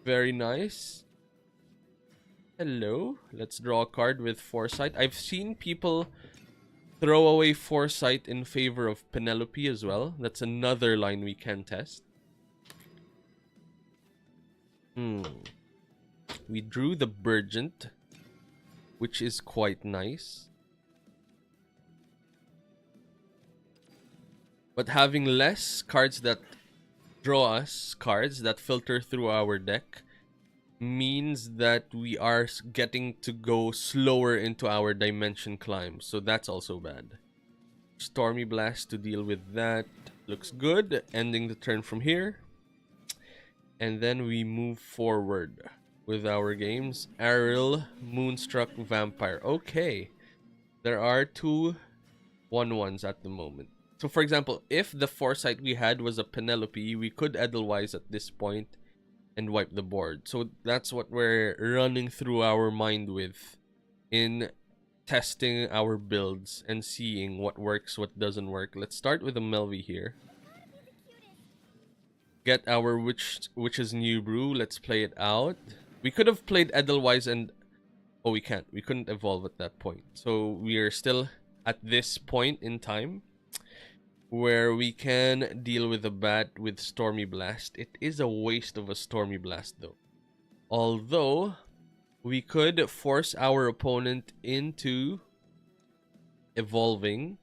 Very nice. Hello. Let's draw a card with Foresight. I've seen people throw away Foresight in favor of Penelope as well. That's another line we can test. We drew the Burgent, which is quite nice. But having less cards that draw us cards that filter through our deck means that we are getting to go slower into our dimension climb. So that's also bad. Stormy Blast to deal with that. Looks good. Ending the turn from here. and then we move forward with our games. Ariel, Moonstruck, Vampire. Okay, there are two 1/1s at the moment. So for example, if the foresight we had was a Penelope, we could Edelweiss at this point and wipe the board. So that's what we're running through our mind with in testing our builds and seeing what works, what doesn't work. Let's start with a Melvi here. Get our Witch's New Brew. Let's play it out. We could have played Edelweiss and... Oh, we can't. We couldn't evolve at that point. So we are still at this point in time where we can deal with a bat with Stormy Blast. It is a waste of a Stormy Blast though. Although we could force our opponent into evolving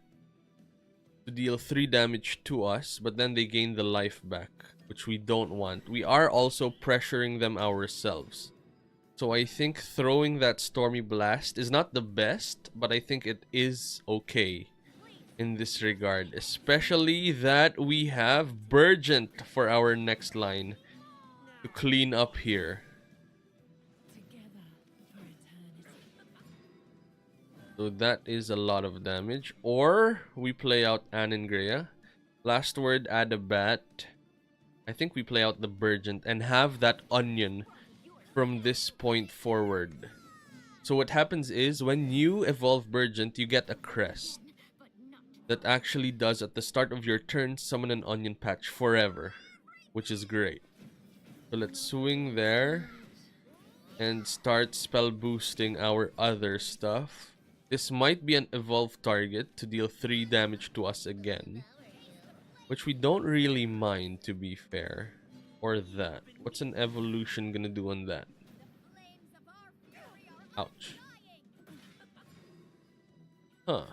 to deal 3 damage to us, but then they gain the life back, which we don't want. We are also pressuring them ourselves. So I think throwing that Stormy Blast is not the best, but I think it is okay in this regard. Especially that we have Burgent for our next line to clean up here. So that is a lot of damage. Or we play out Anangrea. Last word, add a bat. I think we play out the Burgent and have that Onion from this point forward. So what happens is when you evolve Burgent, you get a crest that actually does at the start of your turn summon an Onion Patch forever, which is great. So let's swing there and start spell boosting our other stuff. This might be an evolved target to deal 3 damage to us again, which we don't really mind, to be fair. Or that. What's an evolution gonna do on that? Ouch. Huh.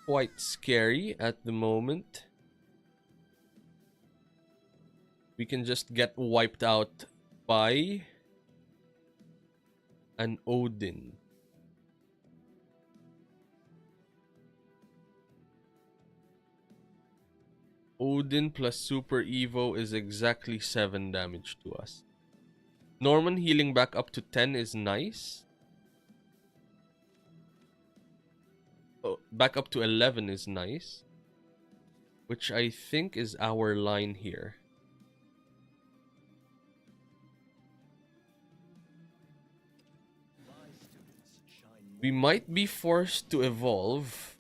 Quite scary at the moment. We can just get wiped out by an Odin. Odin plus Super Evo is exactly 7 damage to us. Norman healing back up to 10 is nice. Oh, back up to 11 is nice. Which I think is our line here. We might be forced to evolve.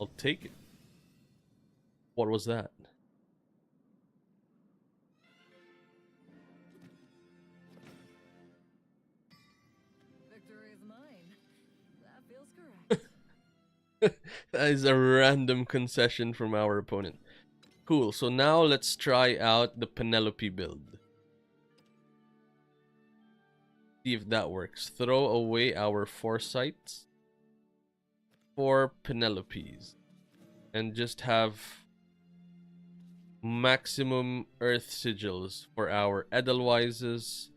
I'll take it. What was that? Victory is mine. That feels correct. That is a random concession from our opponent. Cool, so now let's try out the Penelope build. See if that works. Throw away our Foresights for Penelopes. And just have maximum Earth Sigils for our Edelweises.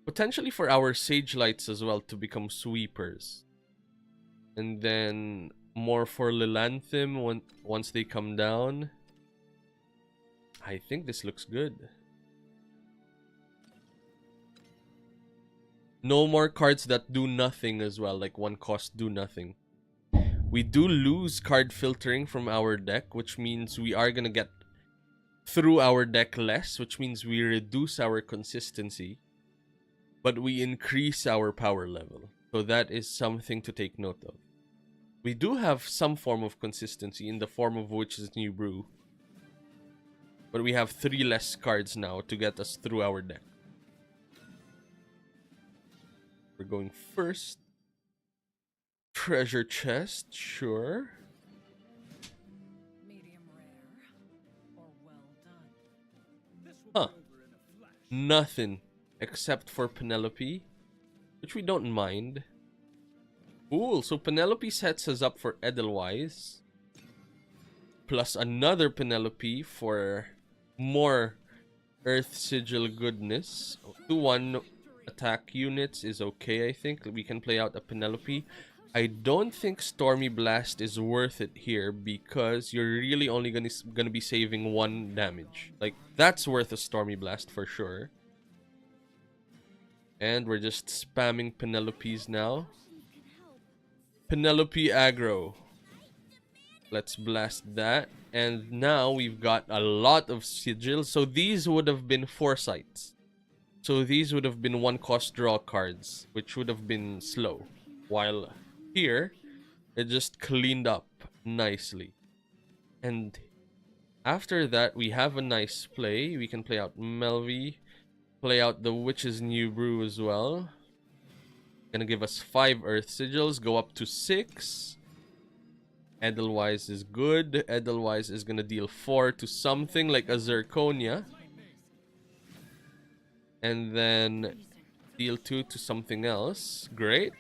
Potentially for our Sage Lights as well to become sweepers. And then more for Lilanthem once they come down. I think this looks good. No more cards that do nothing as well, like 1 cost do nothing. We do lose card filtering from our deck, which means we are gonna get through our deck less, which means we reduce our consistency, but we increase our power level. So that is something to take note of. We do have some form of consistency in the form of Witch's New Brew, but we have 3 less cards now to get us through our deck. We're going first. Treasure chest, sure. Medium rare or well done. Huh. Nothing except for Penelope, which we don't mind. Cool, so Penelope sets us up for Edelweiss. Plus another Penelope for more Earth Sigil goodness. 2-1 attack units is okay, I think. We can play out a Penelope. I don't think Stormy Blast is worth it here because you're really only gonna be saving 1 damage. Like, that's worth a Stormy Blast for sure. And we're just spamming Penelope's now. Penelope aggro. Let's blast that. And now we've got a lot of sigils. So these would have been foresights. So these would have been 1-cost draw cards, which would have been slow. While here, it just cleaned up nicely. And after that, we have a nice play. We can play out Melvy, play out the Witch's New Brew as well. Gonna give us 5 Earth Sigils, go up to 6. Edelweiss is good. Edelweiss is gonna deal 4 to something like a Zirconia. And then deal 2 to something else. Great.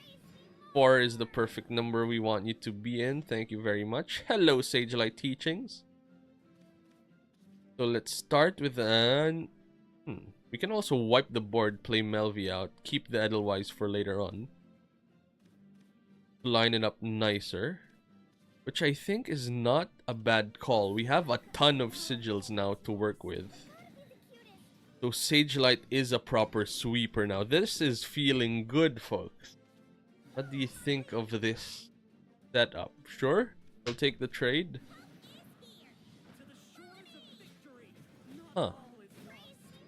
4 is the perfect number we want you to be in. Thank you very much. Hello, Sagelight Teachings. So let's start with an... We can also wipe the board, play Melvy out, keep the Edelweiss for later on. Line it up nicer. Which I think is not a bad call. We have a ton of sigils now to work with. So Sagelight is a proper sweeper now. This is feeling good, folks. What do you think of this setup? Sure? We'll take the trade? Huh.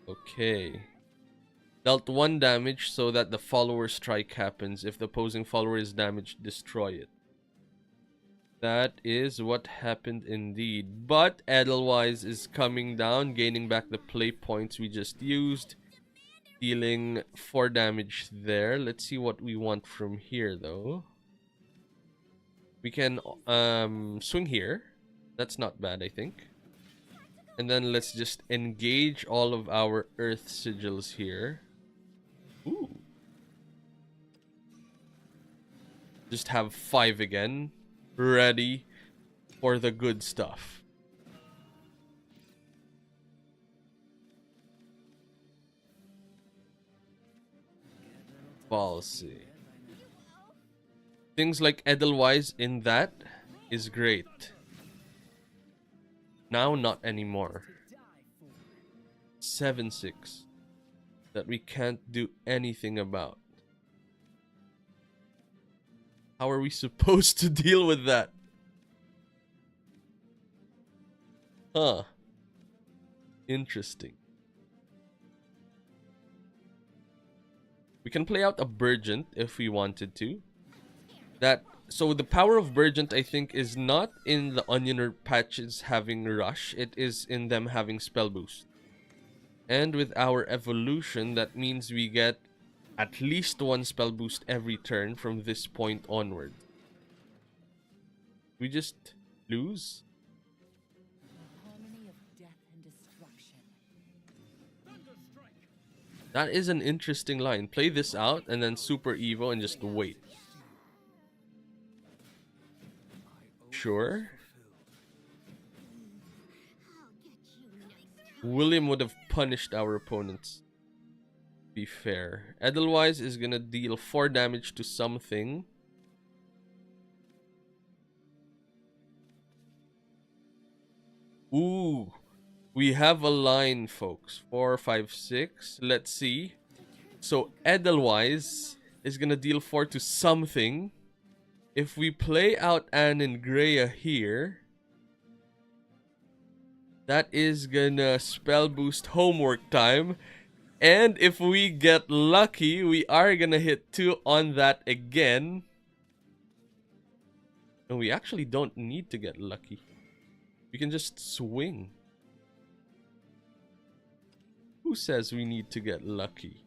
Okay. Dealt 1 damage so that the follower strike happens. If the opposing follower is damaged, destroy it. That is what happened indeed. But Edelweiss is coming down, gaining back the play points we just used. Dealing 4 damage there. Let's see what we want from here though. We can swing here. That's not bad, I think. And then let's just engage all of our Earth Sigils here. Ooh. Just have 5 again. Ready for the good stuff. Policy. Things like Edelweiss in that is great. Now not anymore. 7-6 that we can't do anything about. How are we supposed to deal with that? Huh. Interesting. We can play out a Burgent if we wanted to. So the power of Burgent, I think, is not in the Onioner patches having Rush. It is in them having Spell Boost. And with our evolution, that means we get at least 1 spell boost every turn from this point onward. We just lose? That is an interesting line. Play this out and then Super Evo and just wait. Sure. William would have punished our opponents. Be fair. Edelweiss is gonna deal 4 damage to something. Ooh. We have a line, folks. 4, 5, 6. Let's see. So Edelweiss is gonna deal 4 to something. If we play out Anne and Greya here, that is gonna spell boost homework time. And if we get lucky, we are gonna hit 2 on that again. And we actually don't need to get lucky. We can just swing. Who says we need to get lucky?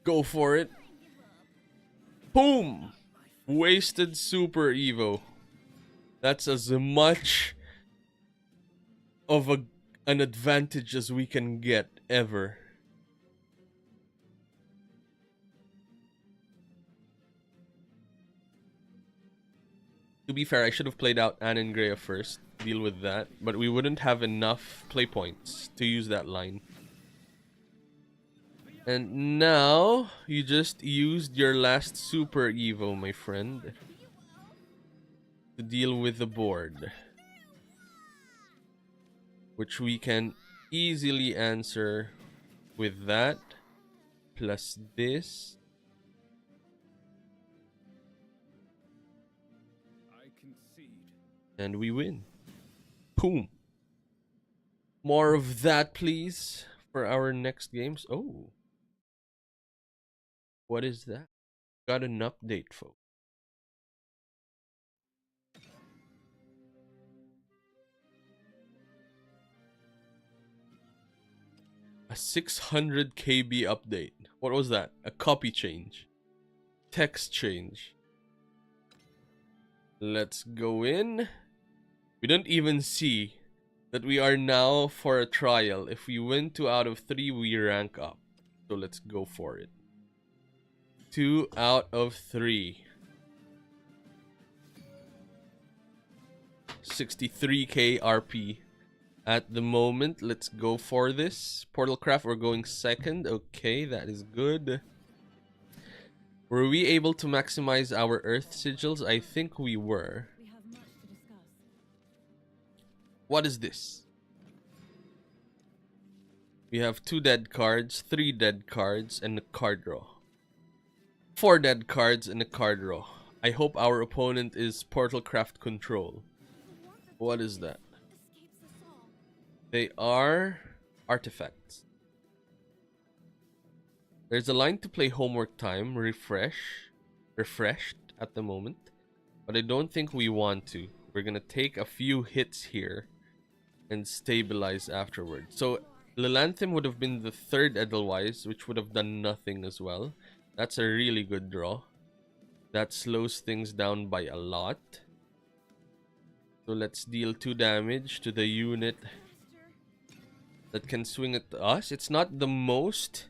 Go for it. Boom! Wasted Super Evo. That's as much of an advantage as we can get ever. To be fair, I should have played out Anne and Greya first. Deal with that. But we wouldn't have enough play points to use that line. And now you just used your last super Evo, my friend, to deal with the board, which we can easily answer with that plus this. I concede. And we win. Boom. More of that, please, for our next games. Oh. What is that? Got an update, folks. A 600 KB update. What was that? A copy change. Text change. Let's go in. We don't even see that we are now for a trial. If we win 2 out of 3, we rank up. So let's go for it. 2 out of 3. 63k RP at the moment. Let's go for this. Portalcraft, we're going second. Okay, that is good. Were we able to maximize our Earth Sigils? I think we were. We have much to discuss. What is this? We have 2 dead cards, 3 dead cards, and a card draw. 4 dead cards and a card draw. I hope our opponent is Portalcraft Control. What is that? Escapes us all. They are artifacts. There's a line to play homework time, refreshed at the moment, but I don't think we want to. We're gonna take a few hits here and stabilize afterwards. So Lilanthem would have been the 3rd Edelweiss, which would have done nothing as well. That's a really good draw. That slows things down by a lot. So let's deal 2 damage to the unit that can swing at us. It's not the most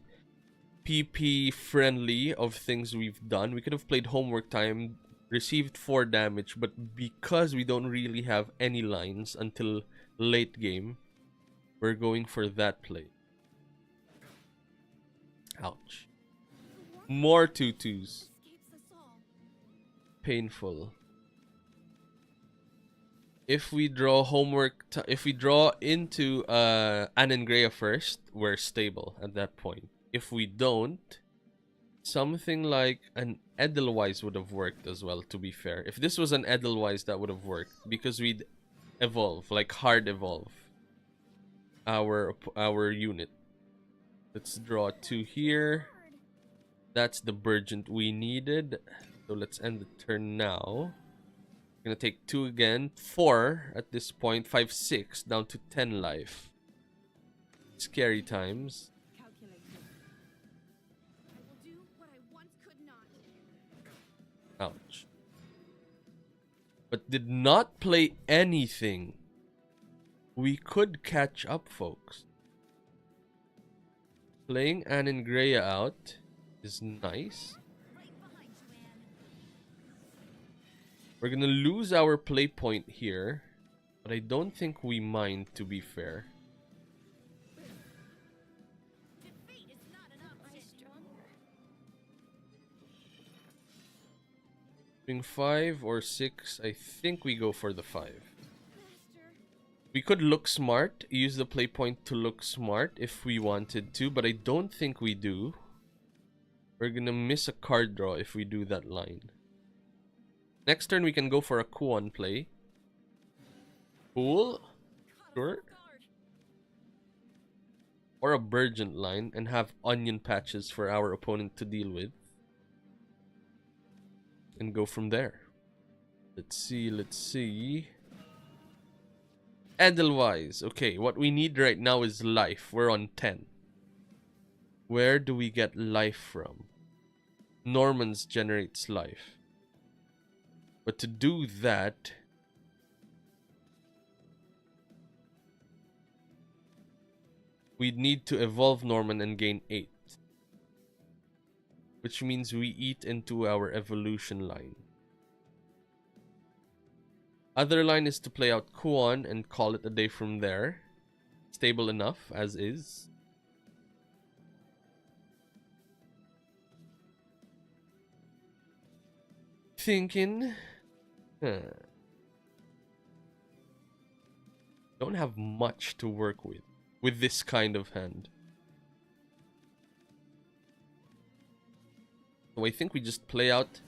PP friendly of things we've done. We could have played homework time, received 4 damage, but because we don't really have any lines until late game, we're going for that play. Ouch. More 2/2s. Escapes us all. Painful. If we draw if we draw into Anengrea first, we're stable at that point. If we don't, something like an Edelweiss would have worked as well, to be fair. If this was an Edelweiss, that would have worked because we'd evolve, like hard evolve our unit. Let's draw 2 here. That's the Burgent we needed. So let's end the turn now. Gonna take 2 again, 4 at this point, 5, 6, down to 10 life. Scary times. Calculated. I will do what I once could not. Ouch. But did not play anything. We could catch up, folks. Playing Anengrea out is nice. Right behind you, Anne. We're gonna lose our play point here, but I don't think we mind, to be fair. Defeat is not an option. Stronger. Doing 5 or 6, I think we go for the 5. Master. We could look smart, use the play point to look smart if we wanted to, but I don't think we do. We're gonna miss a card draw if we do that line. Next turn we can go for a Kuon play. Cool. Sure. Or a Burgent line and have onion patches for our opponent to deal with. And go from there. Let's see. Edelweiss. Okay, what we need right now is life. We're on 10. Where do we get life from? Norman's generates life. But to do that, we'd need to evolve Norman and gain 8. Which means we eat into our evolution line. Other line is to play out Kuon and call it a day from there. Stable enough as is. Thinking. Don't have much to work with this kind of hand. So I think we just play out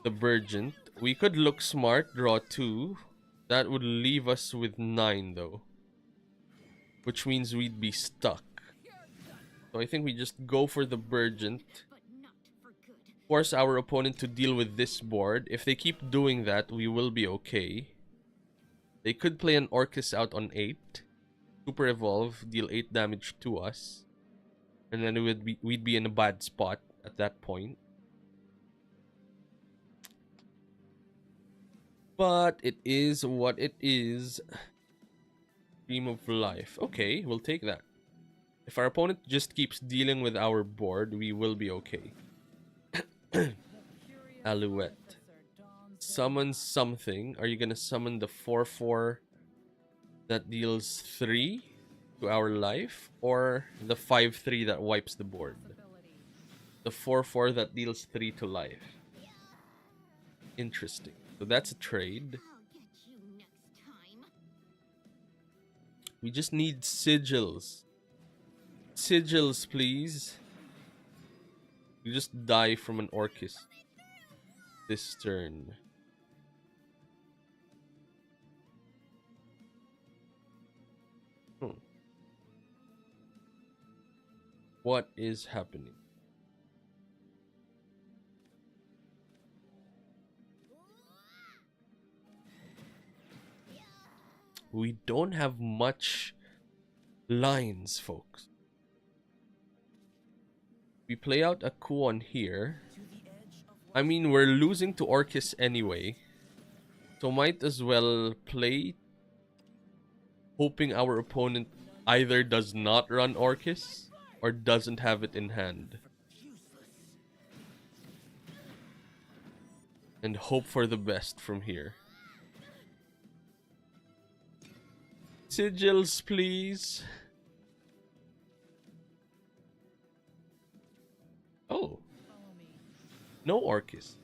the Burgent. We could look smart, draw 2. That would leave us with 9 though. Which means we'd be stuck. So I think we just go for the Burgent. Force our opponent to deal with this board. If they keep doing that, we will be okay. They could play an Orcus out on 8. Super Evolve, deal 8 damage to us. And then we'd be in a bad spot at that point. But it is what it is. Dream of life. Okay, we'll take that. If our opponent just keeps dealing with our board, we will be okay. Alouette. Summon something. Are you gonna summon the 4/4 that deals 3 to our life? Or the 5/3 that wipes the board? The 4/4 that deals 3 to life. Interesting. So that's a trade. We just need sigils. Sigils, please. We just die from an Orcus this turn. What is happening? We don't have much lines, folks. We play out a coup on here. I mean, we're losing to Orcus anyway. So might as well play hoping our opponent either does not run Orcus or doesn't have it in hand. And hope for the best from here. Sigils, please. Oh. No Orcus.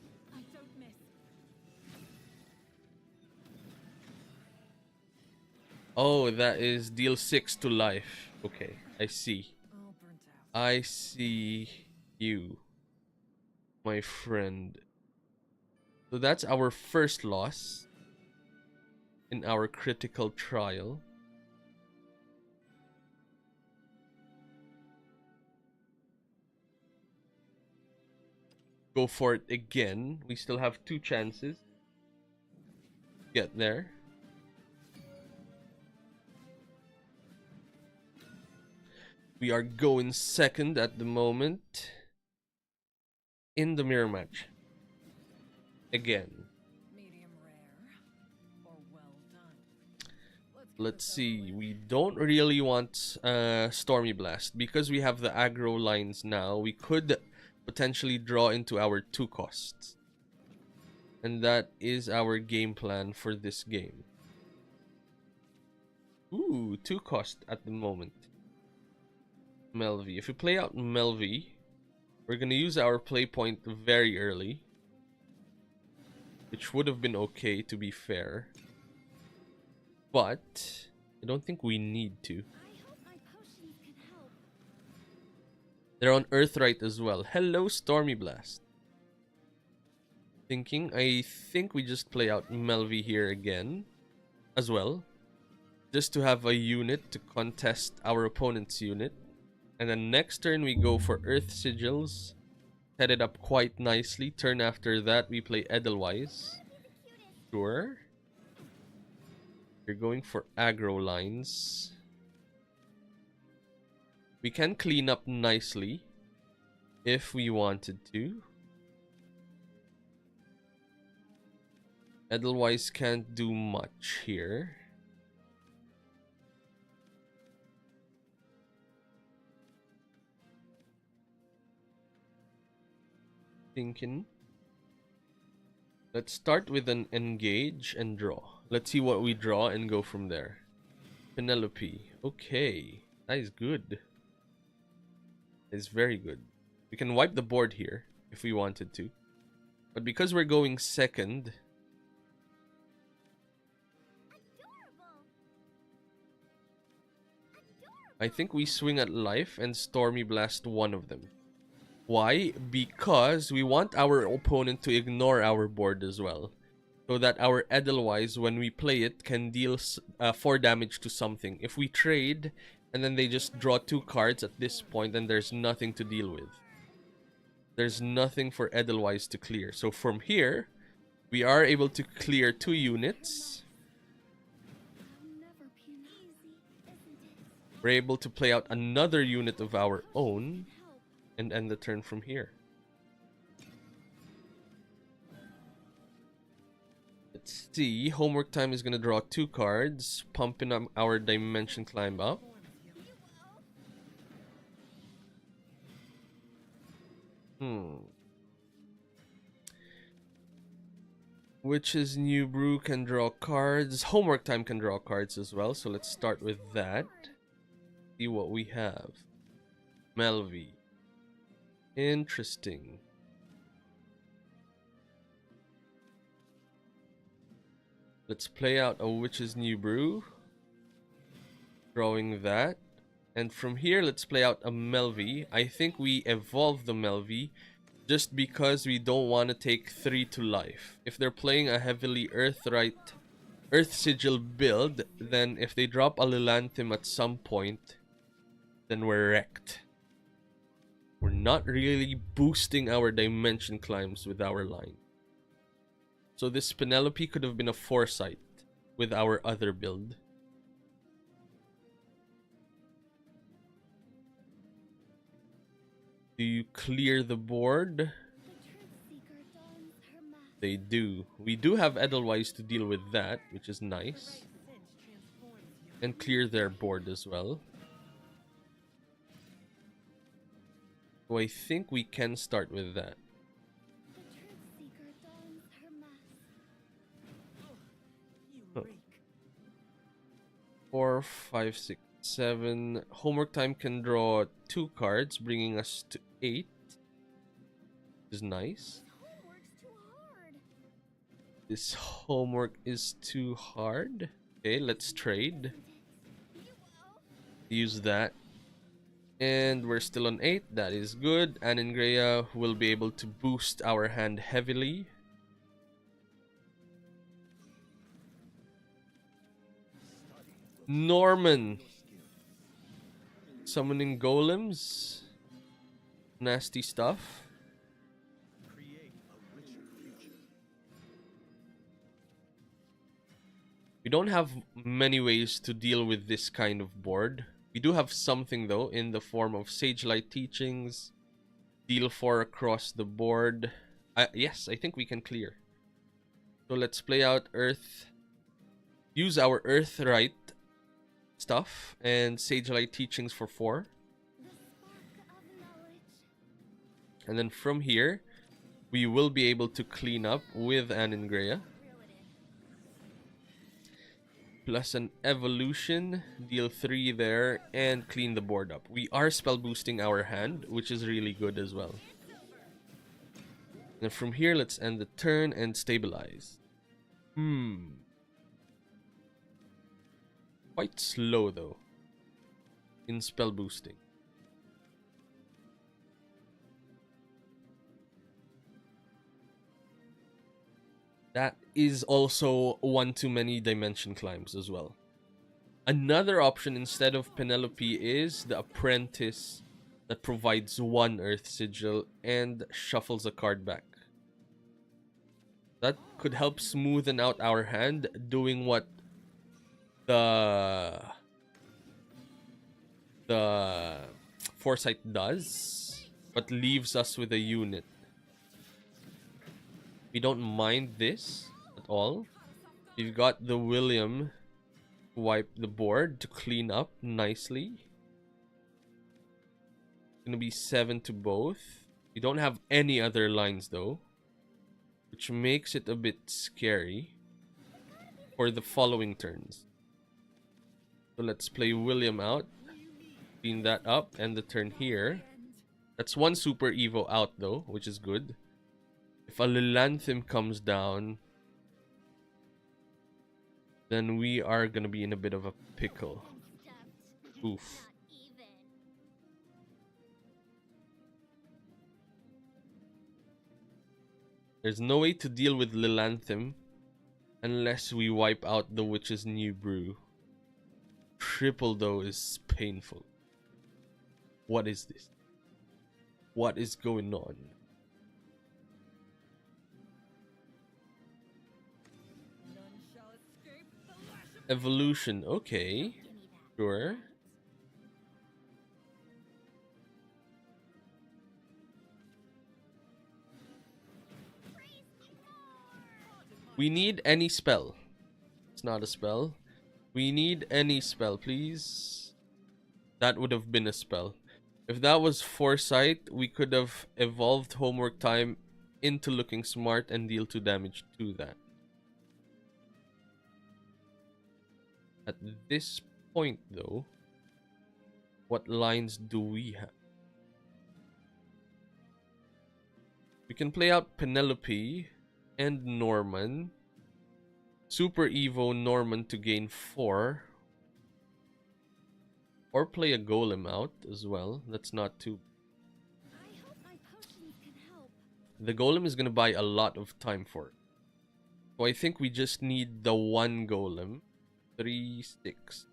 Oh, that is deal 6 to life. Okay, I see. I see you, my friend. So that's our first loss in our critical trial. Go for it again. We still have 2 chances. Get there. We are going second at the moment in the mirror match. Again. Medium rare or well done. Let's see. We don't really want Stormy Blast because we have the aggro lines now. We could potentially draw into our 2 costs. And that is our game plan for this game. Ooh, 2 cost at the moment. Melvy. If we play out Melvy, we're gonna use our play point very early. Which would have been okay, to be fair. But I don't think we need to. They're on Earthright as well. Hello, Stormy Blast. I think we just play out Melvy here again as well. Just to have a unit to contest our opponent's unit. And then next turn we go for Earth Sigils. Set it up quite nicely. Turn after that we play Edelweiss. Sure. You're going for aggro lines. We can clean up nicely if we wanted to. Edelweiss can't do much here. Thinking. Let's start with an engage and draw. Let's see what we draw and go from there. Penelope. Okay. That is good. It's very good. We can wipe the board here if we wanted to. But because we're going second, I think we swing at life and Stormy Blast one of them. Why? Because we want our opponent to ignore our board as well. So that our Edelweiss, when we play it, can deal 4 damage to something. If we trade, and then they just draw 2 cards at this point, then there's nothing to deal with. There's nothing for Edelweiss to clear. So from here, we are able to clear 2 units. We're able to play out another unit of our own and end the turn from here. Let's see. Homework time is going to draw 2 cards, pumping up our dimension climb up. Witch's New Brew can draw cards. Homework time can draw cards as well. So let's start with that. See what we have. Melvi. Interesting. Let's play out a Witch's New Brew. Drawing that. And from here, let's play out a Melvi. I think we evolve the Melvi just because we don't want to take 3 to life. If they're playing a heavily Earth Sigil build, then if they drop a Lilanthem at some point, then we're wrecked. We're not really boosting our dimension climbs with our line. So this Penelope could have been a Foresight with our other build. Do you clear the board? They do. We do have Edelweiss to deal with that, which is nice. And clear their board as well. So I think we can start with that. 4, 5, 6, 7. Homework time can draw 2 cards, bringing us to 8. Which is nice. This homework is too hard. Okay, let's trade. Use that. And we're still on 8. That is good. Aningrea will be able to boost our hand heavily. Norman. Summoning golems. Nasty stuff. We don't have many ways to deal with this kind of board. We do have something though in the form of Sagelight Teachings. Deal 4 across the board. Yes, I think we can clear. So let's play out Earth. Use our Earthright stuff and Sagelight Teachings for 4. And then from here, we will be able to clean up with Aningrea. Plus an evolution, deal 3 there, and clean the board up. We are spell boosting our hand, which is really good as well. And from here, let's end the turn and stabilize. Quite slow though in spell boosting. That is also one too many dimension climbs as well. Another option instead of Penelope is the Apprentice that provides 1 Earth Sigil and shuffles a card back. That could help smoothen out our hand, doing what the Foresight does, but leaves us with a unit. We don't mind this at all. We've got the William to wipe the board to clean up nicely. It's gonna be 7 to both. We don't have any other lines though, which makes it a bit scary for the following turns. So let's play William out, clean that up, and the turn here. That's 1 Super Evo out though, which is good. If a Lilanthem comes down, then we are gonna be in a bit of a pickle. Oof. There's no way to deal with Lilanthem unless we wipe out the Witch's New Brew. Triple though is painful. What is this? What is going on? None shall escape the lash of Evolution, okay. Sure. We need any spell. It's not a spell. We need any spell, please. That would have been a spell. If that was Foresight, we could have evolved Homework Time into looking smart and deal 2 damage to that. At this point, though, what lines do we have? We can play out Penelope and Norman. Super Evo Norman to gain 4. Or play a Golem out as well. That's not too... I hope my potions can help. The Golem is going to buy a lot of time for it. So I think we just need the 1 Golem. 3 sticks.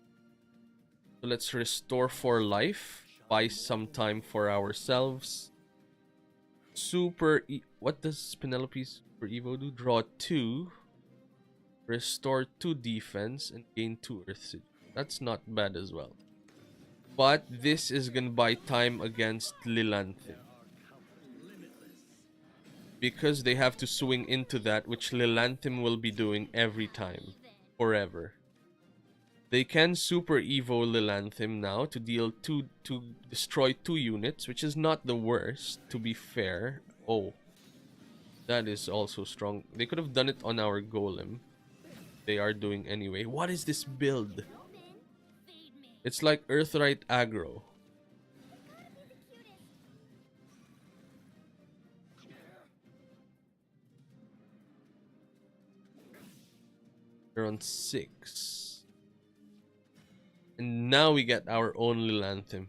So let's restore 4 life. Buy some time for ourselves. What does Penelope's Super Evo do? Draw 2. Restore 2 defense and gain 2 Earth Sigil. That's not bad as well. But this is gonna buy time against Lilanthem. Because they have to swing into that, which Lilanthem will be doing every time. Forever. They can Super Evo Lilanthem now to deal to destroy 2 units, which is not the worst, to be fair. Oh. That is also strong. They could have done it on our Golem. They are doing anyway. What is this build? It's like Earthright aggro. They're on 6. And now we get our own Lilanthem.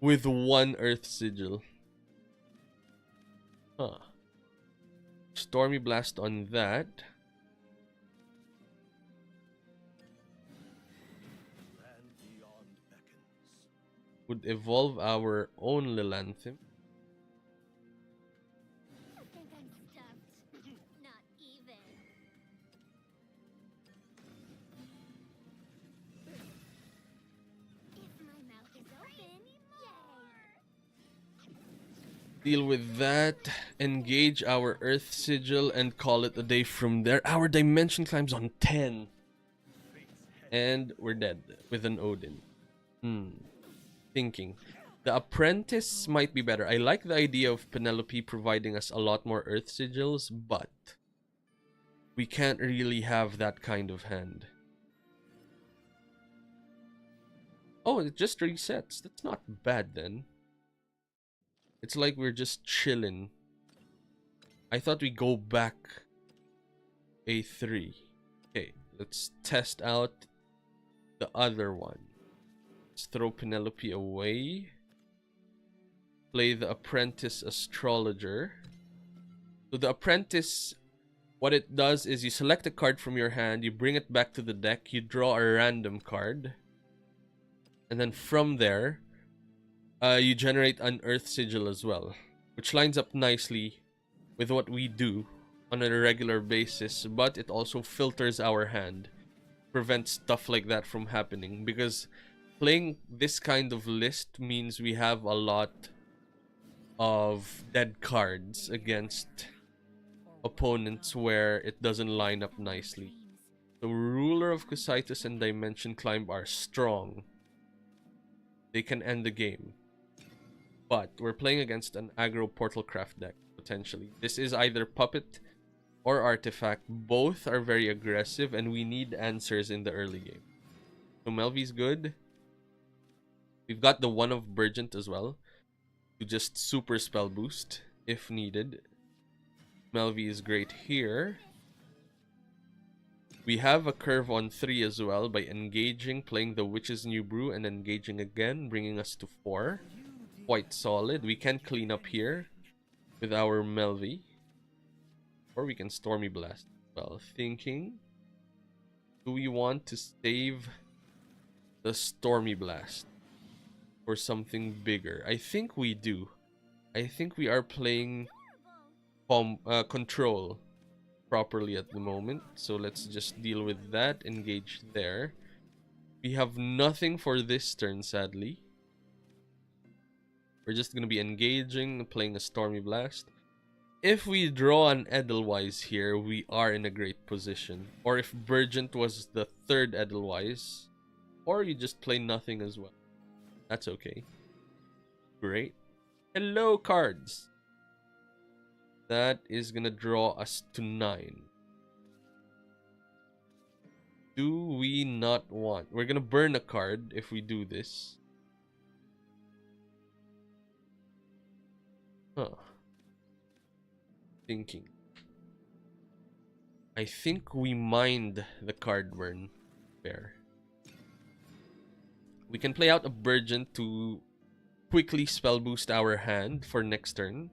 With 1 Earth Sigil. Huh. Stormy Blast on that. Would evolve our own Lilanthem. I think I'm stuffed. Not even. If my mouth is open, yay! Deal with that. Engage our Earth Sigil and call it a day from there. Our Dimension Climb's on 10. And we're dead with an Odin. Thinking. The Apprentice might be better. I like the idea of Penelope providing us a lot more Earth Sigils, but we can't really have that kind of hand. Oh, it just resets. That's not bad then. It's like we're just chilling. I thought we go back A3. Okay, let's test out the other one. Let's throw Penelope away. Play the Apprentice Astrologer. So the Apprentice, what it does is you select a card from your hand, you bring it back to the deck, you draw a random card. And then from there, you generate an Earth Sigil as well. Which lines up nicely with what we do on a regular basis. But it also filters our hand. Prevents stuff like that from happening. Because playing this kind of list means we have a lot of dead cards against opponents where it doesn't line up nicely. The Ruler of Cositus and Dimension Climb are strong. They can end the game. But we're playing against an aggro Portalcraft deck, potentially. This is either Puppet or Artifact. Both are very aggressive and we need answers in the early game. So Melvi's good. We've got the One of Burgent as well. To just super spell boost if needed. Melvi is great here. We have a curve on 3 as well by engaging, playing the Witch's New Brew, and engaging again, bringing us to 4. Quite solid. We can clean up here with our Melvi. Or we can Stormy Blast. Well, thinking, do we want to save the Stormy Blast for something bigger? I think we do. I think we are playing control properly at the moment, so let's just deal with that. Engage there. We have nothing for this turn, sadly. We're just gonna be engaging, playing a Stormy Blast. If we draw an Edelweiss here, we are in a great position. Or if Burgent was the third Edelweiss, or you just play nothing as well, that's okay. Great. Hello, cards. That is gonna draw us to 9. Do we not want? We're gonna burn a card if we do this. Huh. Thinking. I think we mind the card burn. Fair. We can play out a Burgent to quickly spell boost our hand for next turn.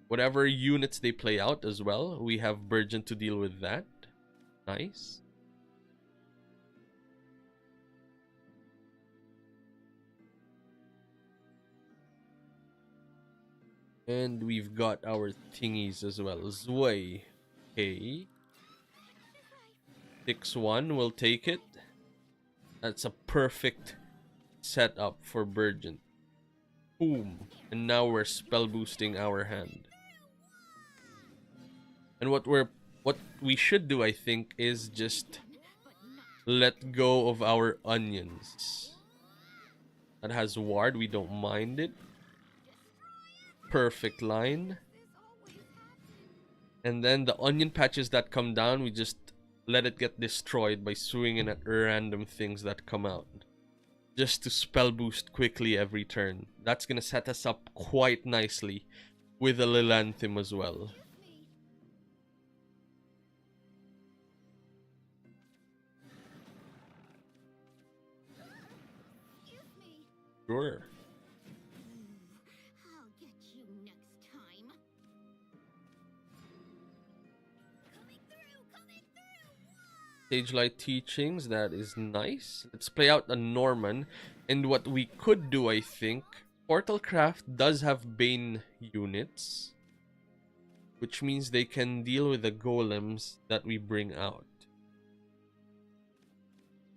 Whatever units they play out as well, we have Burgent to deal with that. Nice. And we've got our thingies as well. Zway. Okay. 6-1, we'll take it. That's a perfect setup for Burgent. Boom. And now we're spell boosting our hand. And what we should do, I think, is just let go of our onions. That has ward, we don't mind it. Perfect line. And then the onion patches that come down, we just let it get destroyed by swinging at random things that come out. Just to spell boost quickly every turn. That's gonna set us up quite nicely with a Lilanthem as well. Sure. I'll get you next time. Coming through. Sage Light Teachings, that is nice. Let's play out a Norman. And what we could do, I think, Portalcraft does have Bane units, which means they can deal with the golems that we bring out.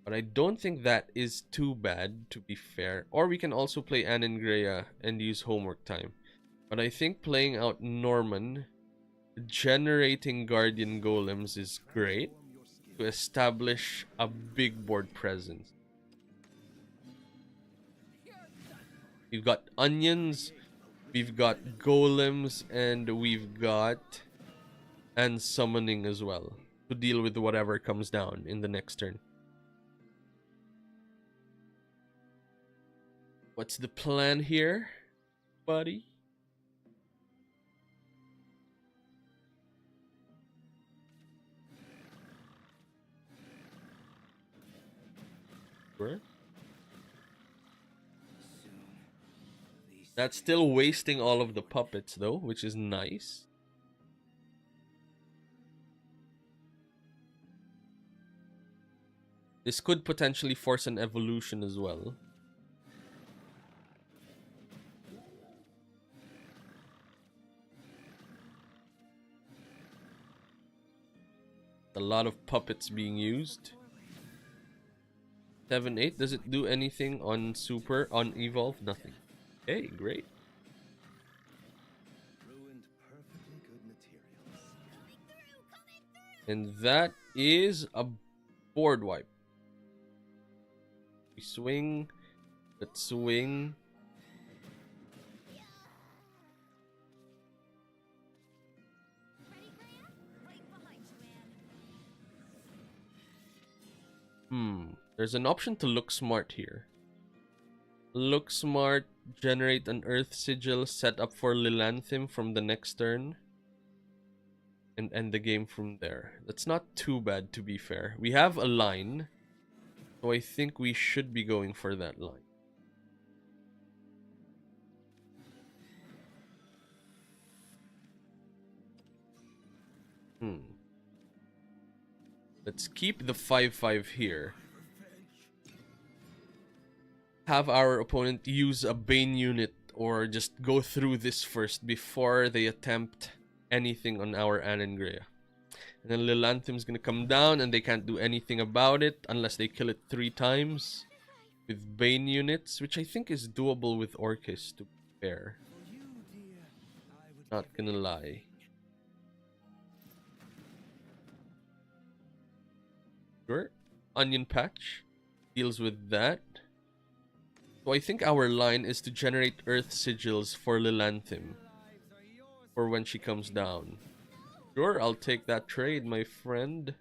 But I don't think that is too bad, to be fair. Or we can also play Anangrea and use homework time. But I think playing out Norman, generating Guardian Golems is great to establish a big board presence. We've got onions, we've got golems, and we've got summoning as well to deal with whatever comes down in the next turn. What's the plan here, buddy? Sure. That's still wasting all of the puppets though, which is nice. This could potentially force an evolution as well. A lot of puppets being used. 7-8, does it do anything on super, on evolve? Nothing. Okay, great. And that is a board wipe. We swing. Let's swing. There's an option to look smart here. Look smart, generate an Earth Sigil, set up for Lilanthem from the next turn. and end the game from there. That's not too bad, to be fair. We have a line, so I think we should be going for that line. Let's keep the 5-5 here. Have our opponent use a Bane unit or just go through this first before they attempt anything on our Anangrea. And then Lilanthim's gonna come down and they can't do anything about it unless they kill it 3 times with Bane units, which I think is doable with Orcus, to be fair. Not gonna lie. Sure. Onion Patch deals with that. So I think our line is to generate Earth Sigils for Lilanthim for when she comes down. Sure, I'll take that trade, my friend.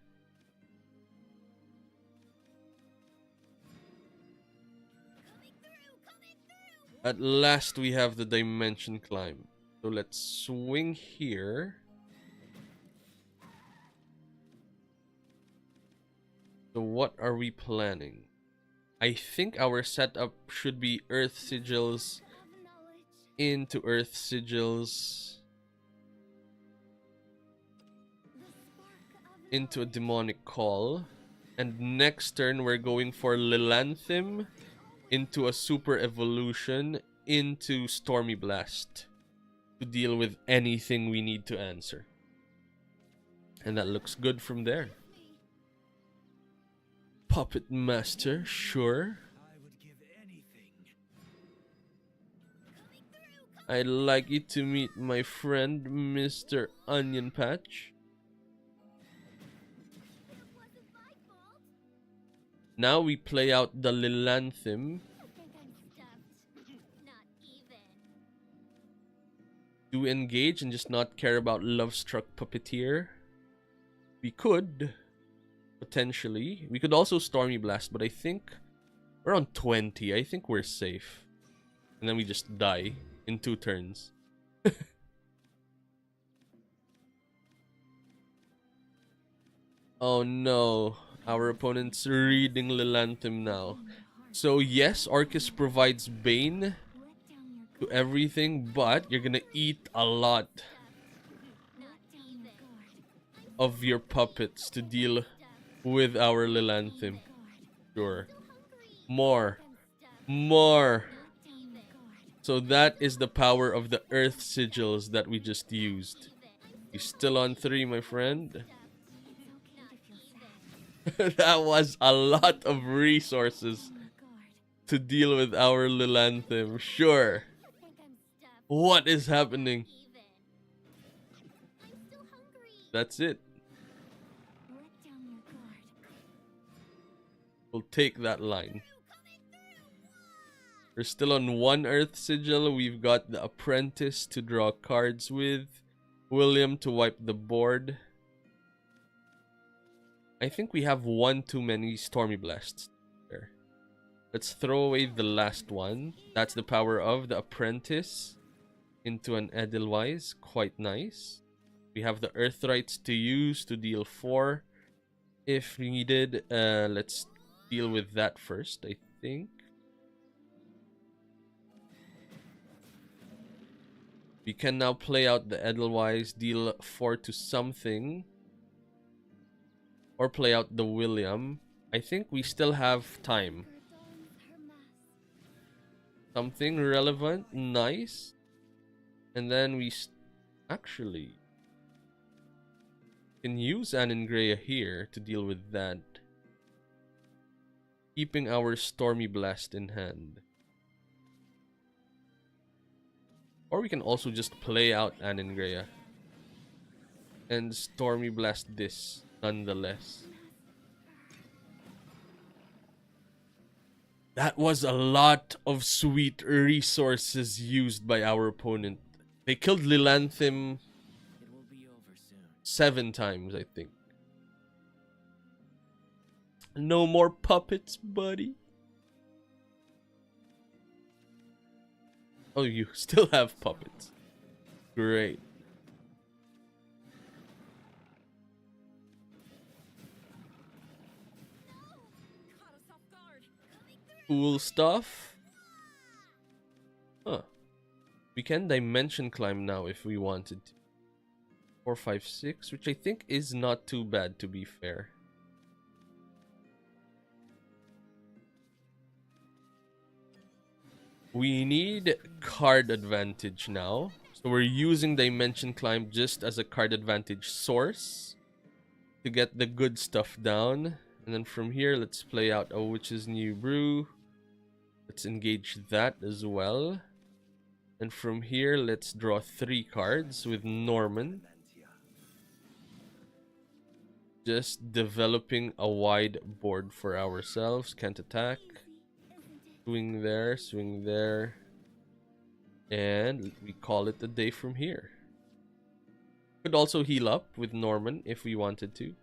At last we have the Dimension Climb. So let's swing here. So what are we planning? I think our setup should be Earth Sigils into Earth Sigils into a Demonic Call. And next turn we're going for Lilanthim into a Super Evolution into Stormy Blast to deal with anything we need to answer. And that looks good from there. Puppet Master, sure. I'd like you to meet my friend, Mr. Onion Patch. Now we play out the Lilanthim. Do engage and just not care about Lovestruck Puppeteer. We could. Potentially. We could also Stormy Blast, but I think we're on 20. I think we're safe. And then we just die in 2 turns. Oh no. Our opponent's reading Lilanthim now. So yes, Orcus provides Bane to everything, but you're gonna eat a lot of your puppets to deal with our Lilanthim. Sure. More. So that is the power of the Earth Sigils that we just used. You still on 3, my friend? That was a lot of resources to deal with our Lilanthim. Sure. What is happening? That's it. We'll take that line. We're still on 1 Earth Sigil. We've got the Apprentice to draw cards with. William to wipe the board. I think we have 1 too many Stormy Blasts there. Let's throw away the last one. That's the power of the Apprentice into an Edelweiss. Quite nice. We have the Earthrights to use to deal 4 if needed. Let's deal with that first, I think. We can now play out the Edelweiss, deal 4 to something. Or play out the William. I think we still have time. Something relevant, nice. And then we actually can use Anangrea here to deal with that. Keeping our Stormy Blast in hand. Or we can also just play out Anangrea and Stormy Blast this nonetheless. That was a lot of sweet resources used by our opponent. They killed Lilanthim 7 times, I think. No more puppets, buddy. Oh, you still have puppets. Great. Cool stuff. Huh. We can dimension climb now if we wanted to. 4, 5, 6, which I think is not too bad, to be fair. We need card advantage now. So we're using Dimension Climb just as a card advantage source to get the good stuff down. And then from here, let's play out a Witch's New Brew. Let's engage that as well. And from here, let's draw 3 cards with Norman. Just developing a wide board for ourselves. Can't attack. Swing there, swing there. And we call it a day from here. Could also heal up with Norman if we wanted to.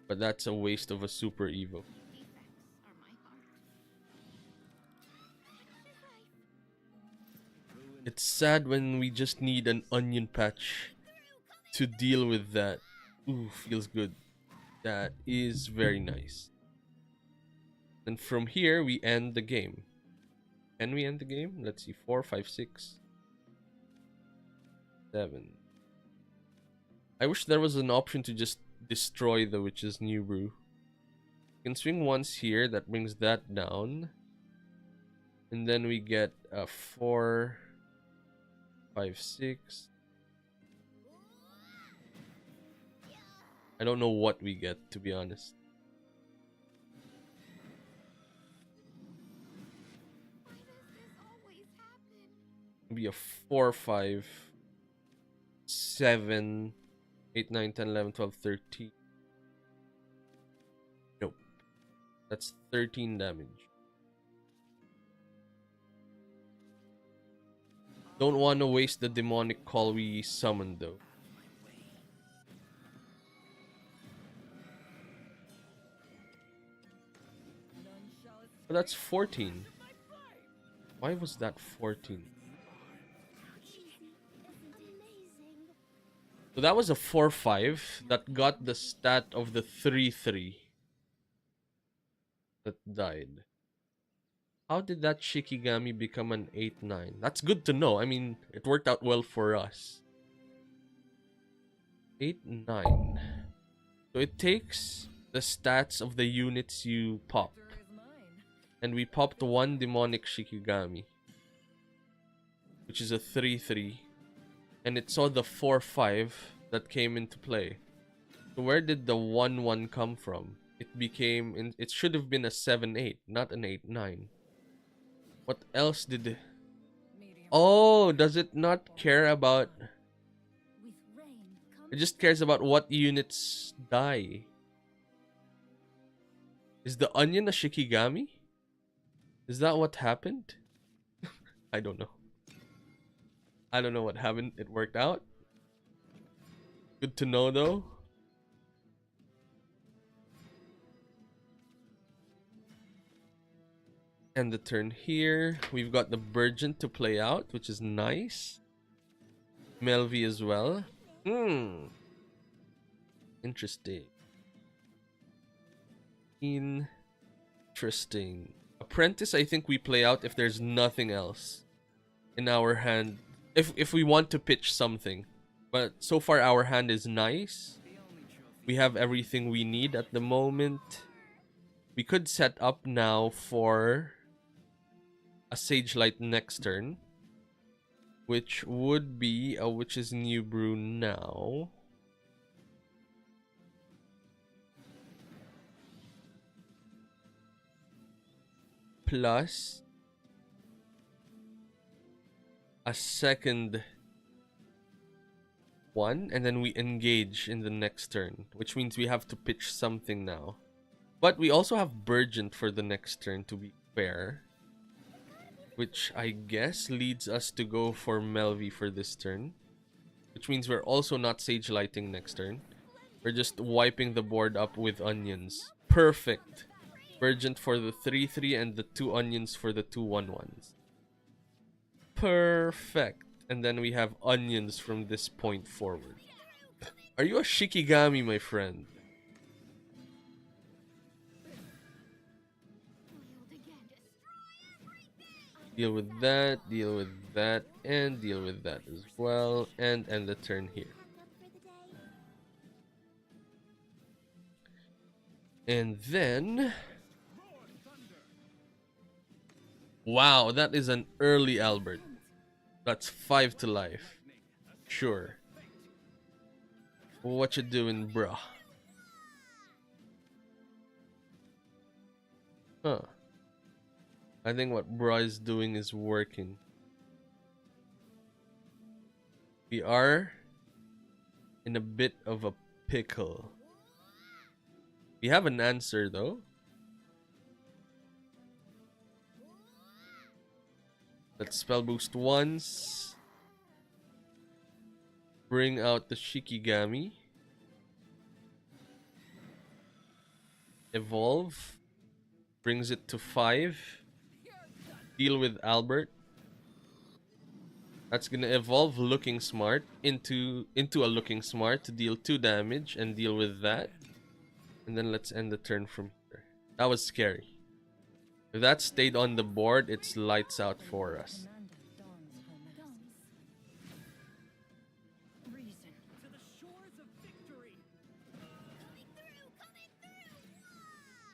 But that's a waste of a Super Evo. It's sad when we just need an onion patch to deal with that. Ooh, feels good. That is very nice. And from here, we end the game. Can we end the game? Let's see. 4, 5, 6, 7. I wish there was an option to just destroy the Witch's New Brew. You can swing once here. That brings that down. And then we get a 4, 5, 6. I don't know what we get, to be honest. Be a 4, 5, 7, 8, 9, 10, 11, 12, 13. Nope. That's 13 damage. Don't want to waste the demonic call we summoned though. But that's 14. Why was that 14? So that was a 4-5 that got the stat of the 3-3 that died. How did that Shikigami become an 8-9? That's good to know. I mean, it worked out well for us. 8-9. So it takes the stats of the units you pop. And we popped 1 demonic Shikigami, which is a 3-3. And it saw the 4-5 that came into play. So where did the 1-1 come from? It should have been a 7-8, not an 8-9. What else did... Oh, does it not care about... It just cares about what units die. Is the onion a Shikigami? Is that what happened? I don't know. I don't know what happened. It worked out. Good to know though. And the turn here. We've got the Burgeon to play out, which is nice. Melvi as well. Interesting. Interesting. Apprentice, I think we play out if there's nothing else in our hand. If we want to pitch something. But so far our hand is nice. We have everything we need at the moment. We could set up now for a Sage Light next turn, which would be a Witch's New Brew now. Plus a second one, and then we engage in the next turn, which means we have to pitch something now. But we also have Burgeon for the next turn, to be fair, which I guess leads us to go for Melvi for this turn, which means we're also not Sage Lighting next turn. We're just wiping the board up with onions. Perfect. Burgeon for the 3-3 and the 2 onions for the 2 1-1s. Perfect. And then we have onions from this point forward. Are you a Shikigami, my friend? deal with that, and deal with that as well, and end the turn here. And then, wow, that is an early Albert. That's 5 to life. Sure. What you doing, bruh? Huh. I think what bruh is doing is working. We are in a bit of a pickle. We have an answer though. Let's spell boost once. Bring out the Shikigami. Evolve. Brings it to 5. Deal with Albert. That's gonna evolve Looking Smart into a Looking Smart to deal 2 damage and deal with that. And then let's end the turn from here. That was scary. If that stayed on the board, it's lights out for us.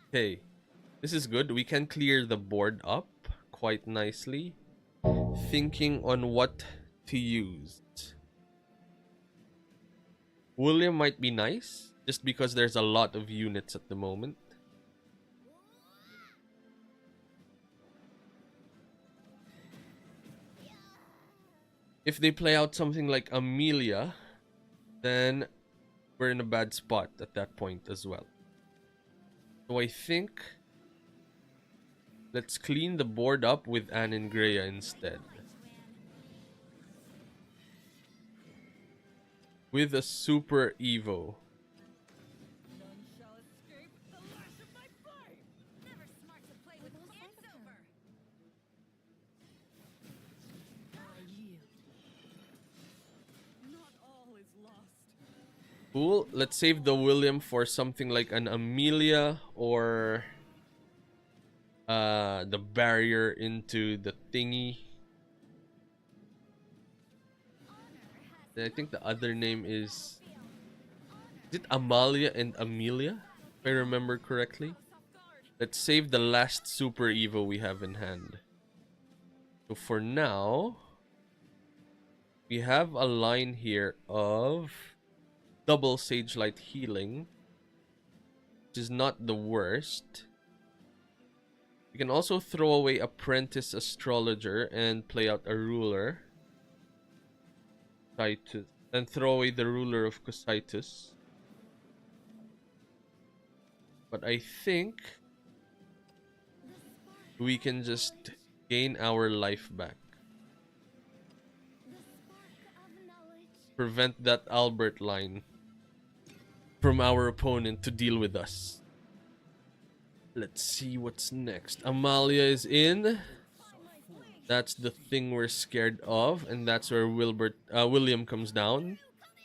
Okay, this is good. We can clear the board up quite nicely. Thinking on what to use. William might be nice, just because there's a lot of units at the moment. If they play out something like Amelia, then we're in a bad spot at that point as well. So I think let's clean the board up with Anne and Greya instead. With a Super Evo. None shall escape the lash of my flame. Never smart to play with fire. It's over. I yield. Not all is lost. Cool. Let's save the William for something like an Amelia or the barrier into the thingy. I think the other name is it Amalia and Amelia, if I remember correctly. Let's save the last Super Evo we have in hand. So for now, we have a line here of double Sage Light healing, which is not the worst. We can also throw away Apprentice Astrologer and play out a Ruler. And throw away the Ruler of Cositus. But I think we can just gain our life back. Prevent that Albert line from our opponent to deal with us. Let's see what's next. Amalia is in. That's the thing we're scared of, and that's where William comes down.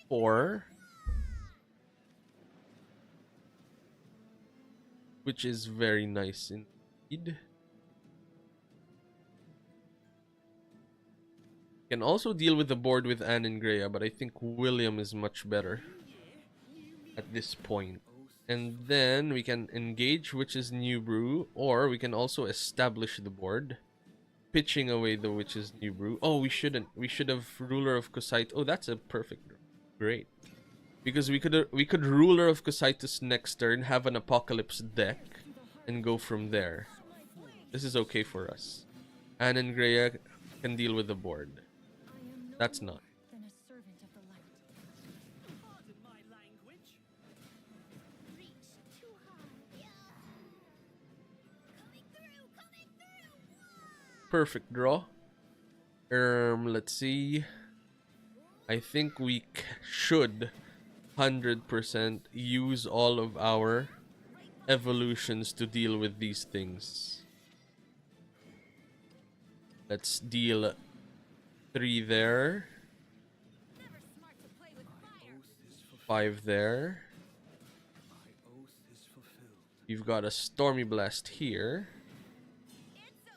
4. Which is very nice indeed. Can also deal with the board with Anne and Greya, but I think William is much better at this point. And then we can engage Witch's New Brew, or we can also establish the board. Pitching away the Witch's New Brew. Oh, we shouldn't. We should have Ruler of Cositus. Oh, that's a perfect. Great. Because we could Ruler of Cositus next turn, have an Apocalypse deck, and go from there. This is okay for us. Anne and Greya can deal with the board. That's not. Perfect draw. Let's see. I think we should 100% use all of our evolutions to deal with these things. Let's deal 3 there. 5 there. You've got a Stormy Blast here.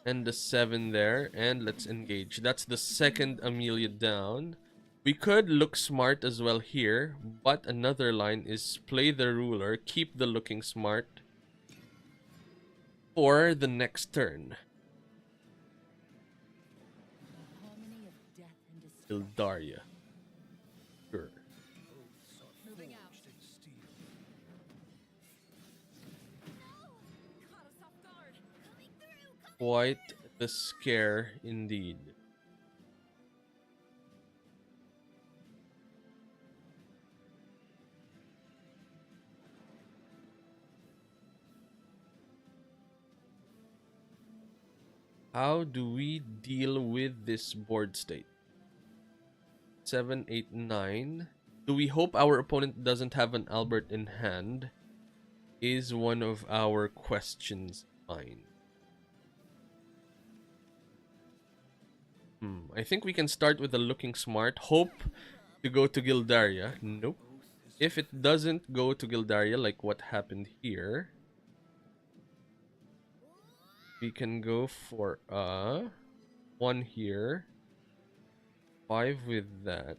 And the 7 there. And let's engage. That's the second Amelia down. We could look smart as well here. But another line is play the ruler. Keep the looking smart for the next turn. Harmony of death and destruction. Gildaria. Sure. Moving out. Caught us off guard. Coming through. Quite the scare indeed. How do we deal with this board state? 7, 8, 9. Do we hope our opponent doesn't have an Albert in hand? Is one of our questions mine. I think we can start with a looking smart. Hope to go to Gildaria. Nope. If it doesn't go to Gildaria, like what happened here, we can go for 1 here. 5 with that.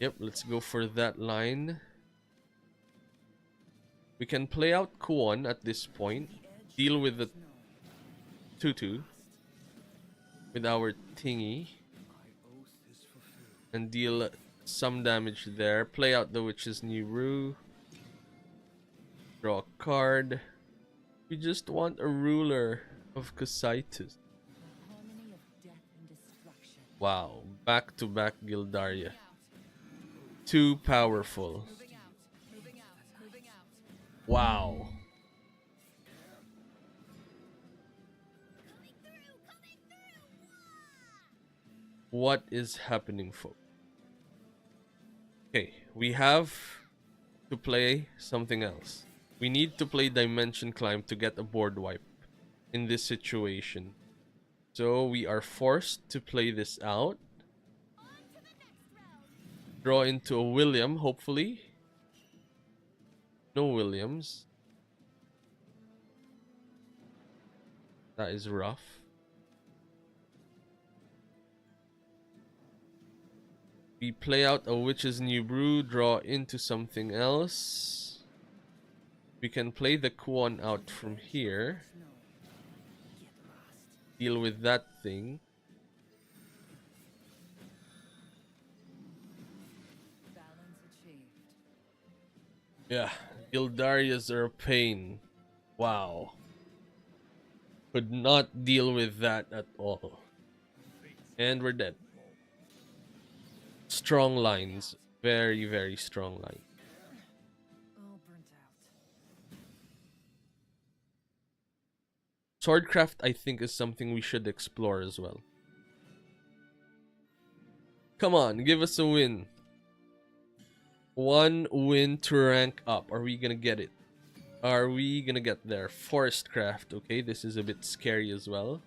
Yep, let's go for that line. We can play out Kuon at this point. Deal with the 2-2 with our Tingy. And deal some damage there. Play out the Witch's New Brew. Draw a card. We just want a ruler of Casitus. Harmony of death and destruction. Wow, back-to-back Gildaria. Too powerful. Moving out. Moving out. Moving out. Wow. What is happening, folks? Okay, we have to play something else. We need to play Dimension Climb to get a board wipe in this situation. So we are forced to play this out. Draw into a William, hopefully. No Williams. That is rough. We play out a Witch's New Brew, draw into something else. We can play the Kuon out from here. Deal with that thing. Balance achieved. Yeah, Gildarias are a pain. Wow. Could not deal with that at all. And we're dead. Strong lines. Very, very strong line. All burnt out. Swordcraft, I think, is something we should explore as well. Come on, give us a win. 1 win to rank up. Are we gonna get it? Are we gonna get there? Forestcraft. Okay, this is a bit scary as well.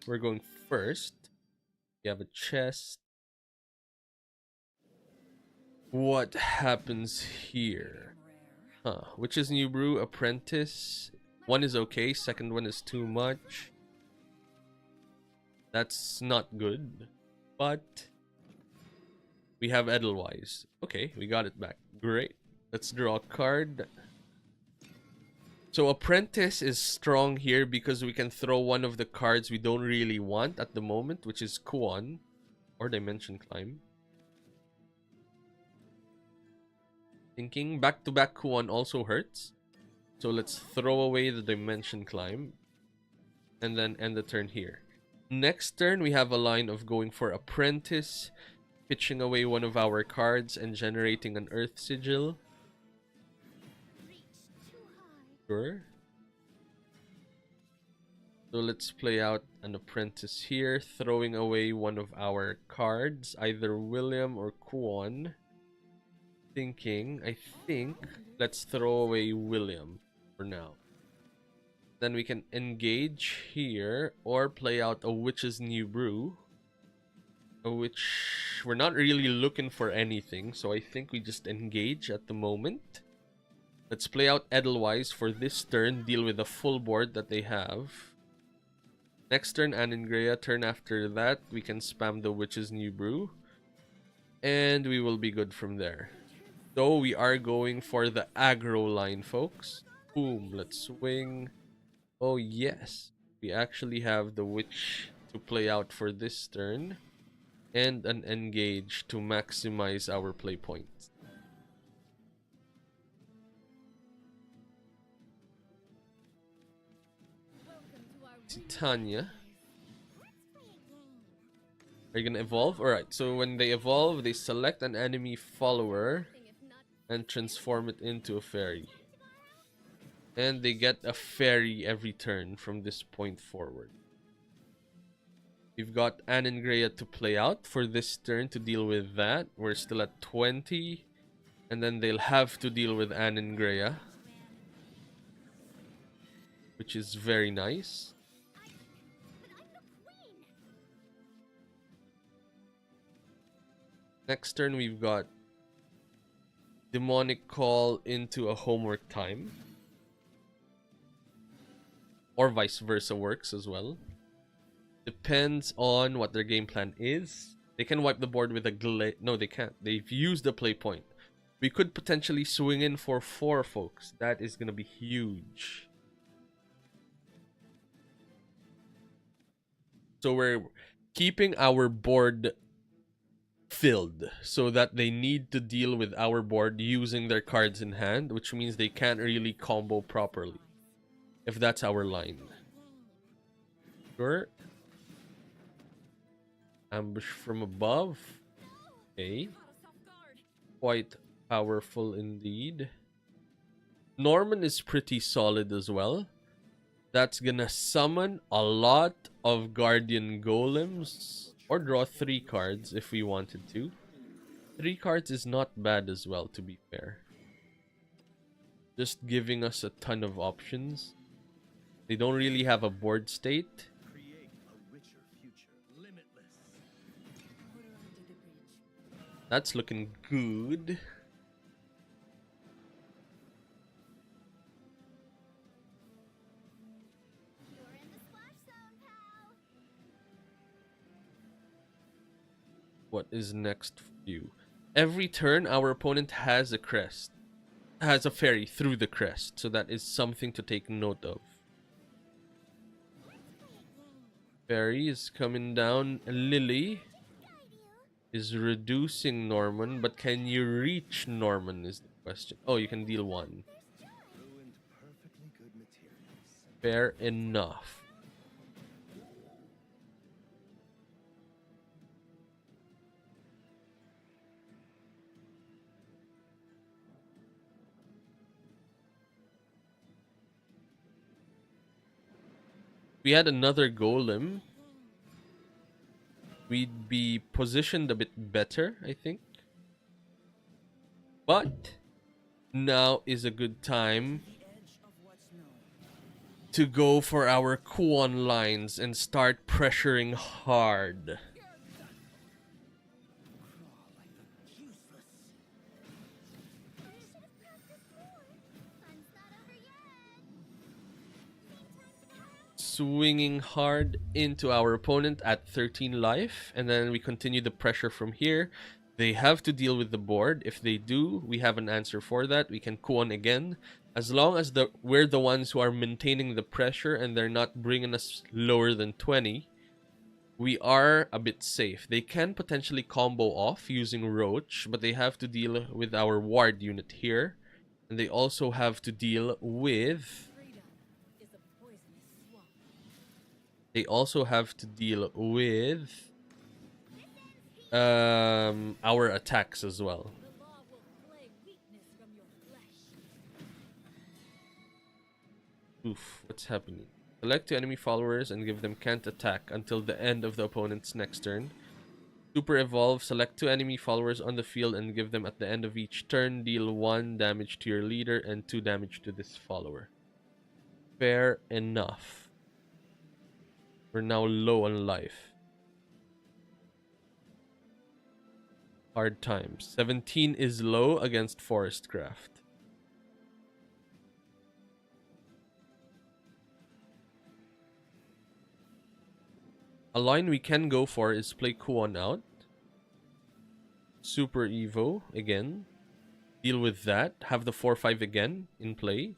We're going first. We have a chest. What happens here? Huh. Which is New Brew? Apprentice. 1 is okay. Second one is too much. That's not good. But we have Edelweiss. Okay, we got it back. Great. Let's draw a card. So Apprentice is strong here because we can throw one of the cards we don't really want at the moment, which is Kuon or Dimension Climb. Thinking back-to-back Kuon also hurts. So let's throw away the Dimension Climb and then end the turn here. Next turn, we have a line of going for Apprentice, pitching away one of our cards and generating an Earth Sigil. Sure. So let's play out an Apprentice here, throwing away one of our cards, either William or Kuon. I think let's throw away William for now. Then we can engage here or play out a Witch's New Brew, which we're not really looking for anything, so I think we just engage at the moment. Let's play out Edelweiss for this turn, deal with the full board that they have. Next turn, Aningrea. Turn after that, we can spam the Witch's New Brew. And we will be good from there. So we are going for the aggro line, folks. Boom, let's swing. Oh yes, we actually have the Witch to play out for this turn. And an Engage to maximize our play points. Titania. Are you gonna evolve? Alright, so when they evolve, they select an enemy follower and transform it into a fairy. And they get a fairy every turn from this point forward. We've got Aningrea to play out for this turn to deal with that. We're still at 20. And then they'll have to deal with Aningrea, which is very nice. Next turn, we've got Demonic Call into a Homework Time. Or vice versa works as well. Depends on what their game plan is. They can wipe the board with a glade. No, they can't. They've used the play point. We could potentially swing in for 4, folks. That is going to be huge. So we're keeping our board filled so that they need to deal with our board using their cards in hand, which means they can't really combo properly if that's our line. Sure. Ambush from above. Okay. Quite powerful indeed. Norman is pretty solid as well. That's gonna summon a lot of Guardian Golems. Or draw 3 cards if we wanted to. 3 cards is not bad as well, to be fair. Just giving us a ton of options. They don't really have a board state. That's looking good. What is next for you? Every turn, our opponent has a crest. Has a fairy through the crest. So that is something to take note of. Fairy is coming down. Lily is reducing Norman. But can you reach Norman is the question. Oh, you can deal 1. Fair enough. We had another golem, we'd be positioned a bit better, I think. But now is a good time to go for our Kuon lines and start pressuring hard. Swinging hard into our opponent at 13 life, and then we continue the pressure from here. They have to deal with the board. If they do, we have an answer for that. We can Kuon again. As long as we're the ones who are maintaining the pressure and they're not bringing us lower than 20, we are a bit safe. They can potentially combo off using Roach, but they have to deal with our ward unit here. And they also have to deal with... They also have to deal with our attacks as well. Oof, what's happening? Select 2 enemy followers and give them can't attack until the end of the opponent's next turn. Super evolve, select 2 enemy followers on the field and give them at the end of each turn. Deal 1 damage to your leader and 2 damage to this follower. Fair enough. We're now low on life. Hard times. 17 is low against Forestcraft. A line we can go for is play Kuon out. Super Evo again. Deal with that. Have the 4-5 again in play.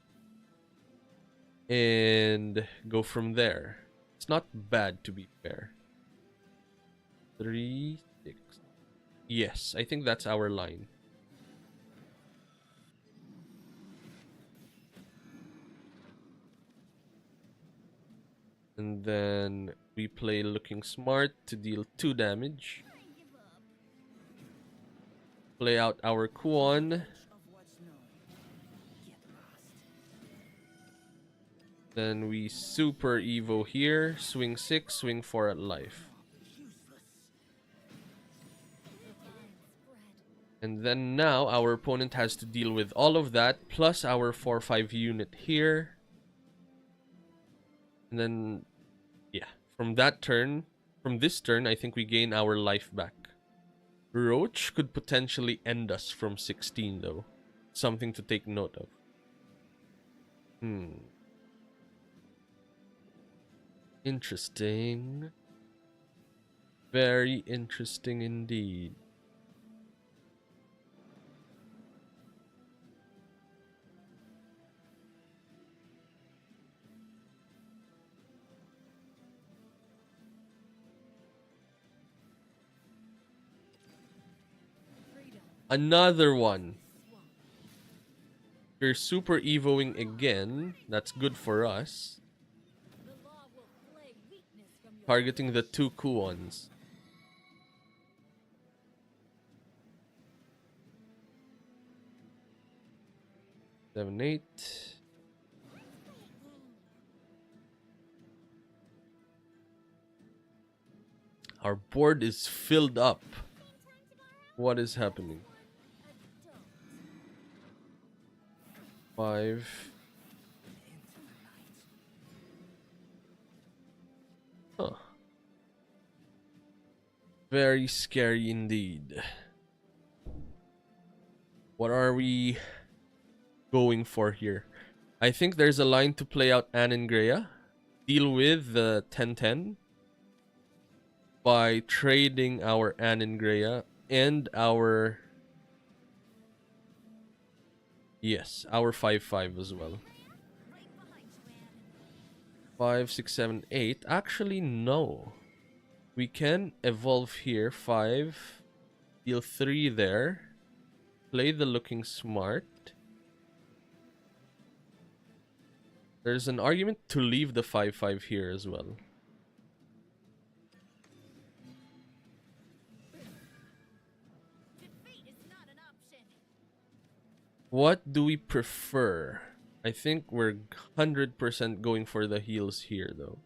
And go from there. It's not bad, to be fair. 3, 6. Yes, I think that's our line. And then we play Looking Smart to deal 2 damage. Play out our Kuon. Then we Super Evo here. Swing 6, swing 4 at life. And then now our opponent has to deal with all of that, plus our 4-5 unit here. And then, yeah, from this turn, I think we gain our life back. Roach could potentially end us from 16 though. Something to take note of. Interesting. Very interesting indeed. Another one. You're super evoing again. That's good for us. Targeting the 2 Kuons. Seven, 8. Our board is filled up. What is happening? 5. Huh. Very scary indeed. What are we going for here? I think there's a line to play out Anangrea. Deal with the 10-10 by trading our Anangrea and our... Yes, our 5-5 as well. 5, 6, 7, 8. Actually, no. We can evolve here. 5. Deal 3 there. Play the Looking Smart. There's an argument to leave the 5-5 here as well. What do we prefer? I think we're 100% going for the heals here though.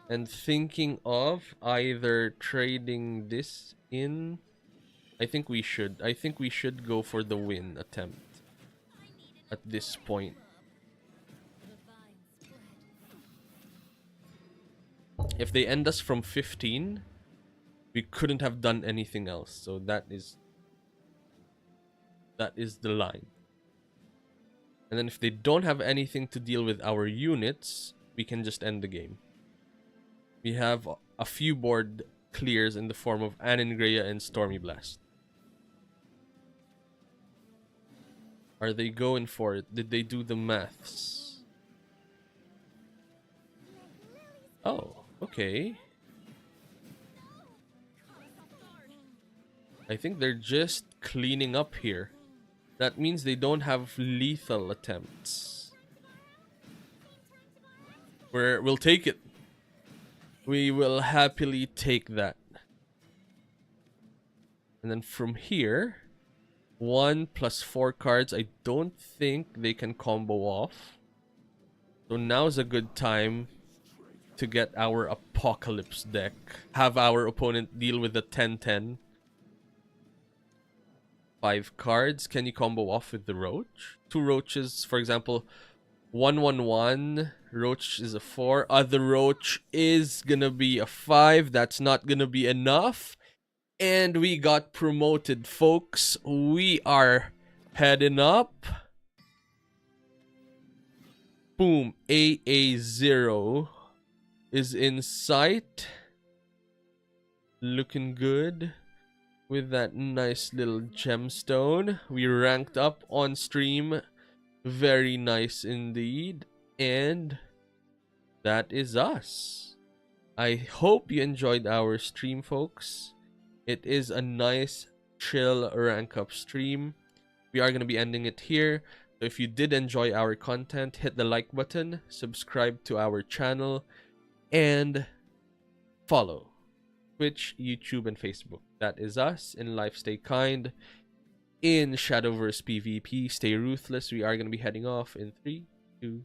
And thinking of either trading this in. I think we should go for the win attempt at this point. If they end us from 15, we couldn't have done anything else. So that is the line. And then if they don't have anything to deal with our units, we can just end the game. We have a few board clears in the form of Anangrea and Stormy Blast. Are they going for it? Did they do the maths? Oh, okay. I think they're just cleaning up here. That means they don't have lethal attempts. We'll take it. We will happily take that. And then from here, 1 + 4 cards. I don't think they can combo off. So now's a good time to get our Apocalypse deck. Have our opponent deal with the 10-10. 5 cards. Can you combo off with the Roach? 2 Roaches, for example. 1/1/1. Roach is a 4. Other Roach is gonna be a 5. That's not gonna be enough. And we got promoted, folks. We are heading up. Boom. AA0. is in sight. Looking good with that nice little gemstone. We ranked up on stream. Very nice indeed. And that is us. I hope you enjoyed our stream, folks. It is a nice, chill rank up stream. We are going to be ending it here. So if you did enjoy our content, hit the like button, subscribe to our channel, and follow Twitch, YouTube, and Facebook. That is us. In life, stay kind. In Shadowverse PvP, stay ruthless. We are going to be heading off in 3, 2,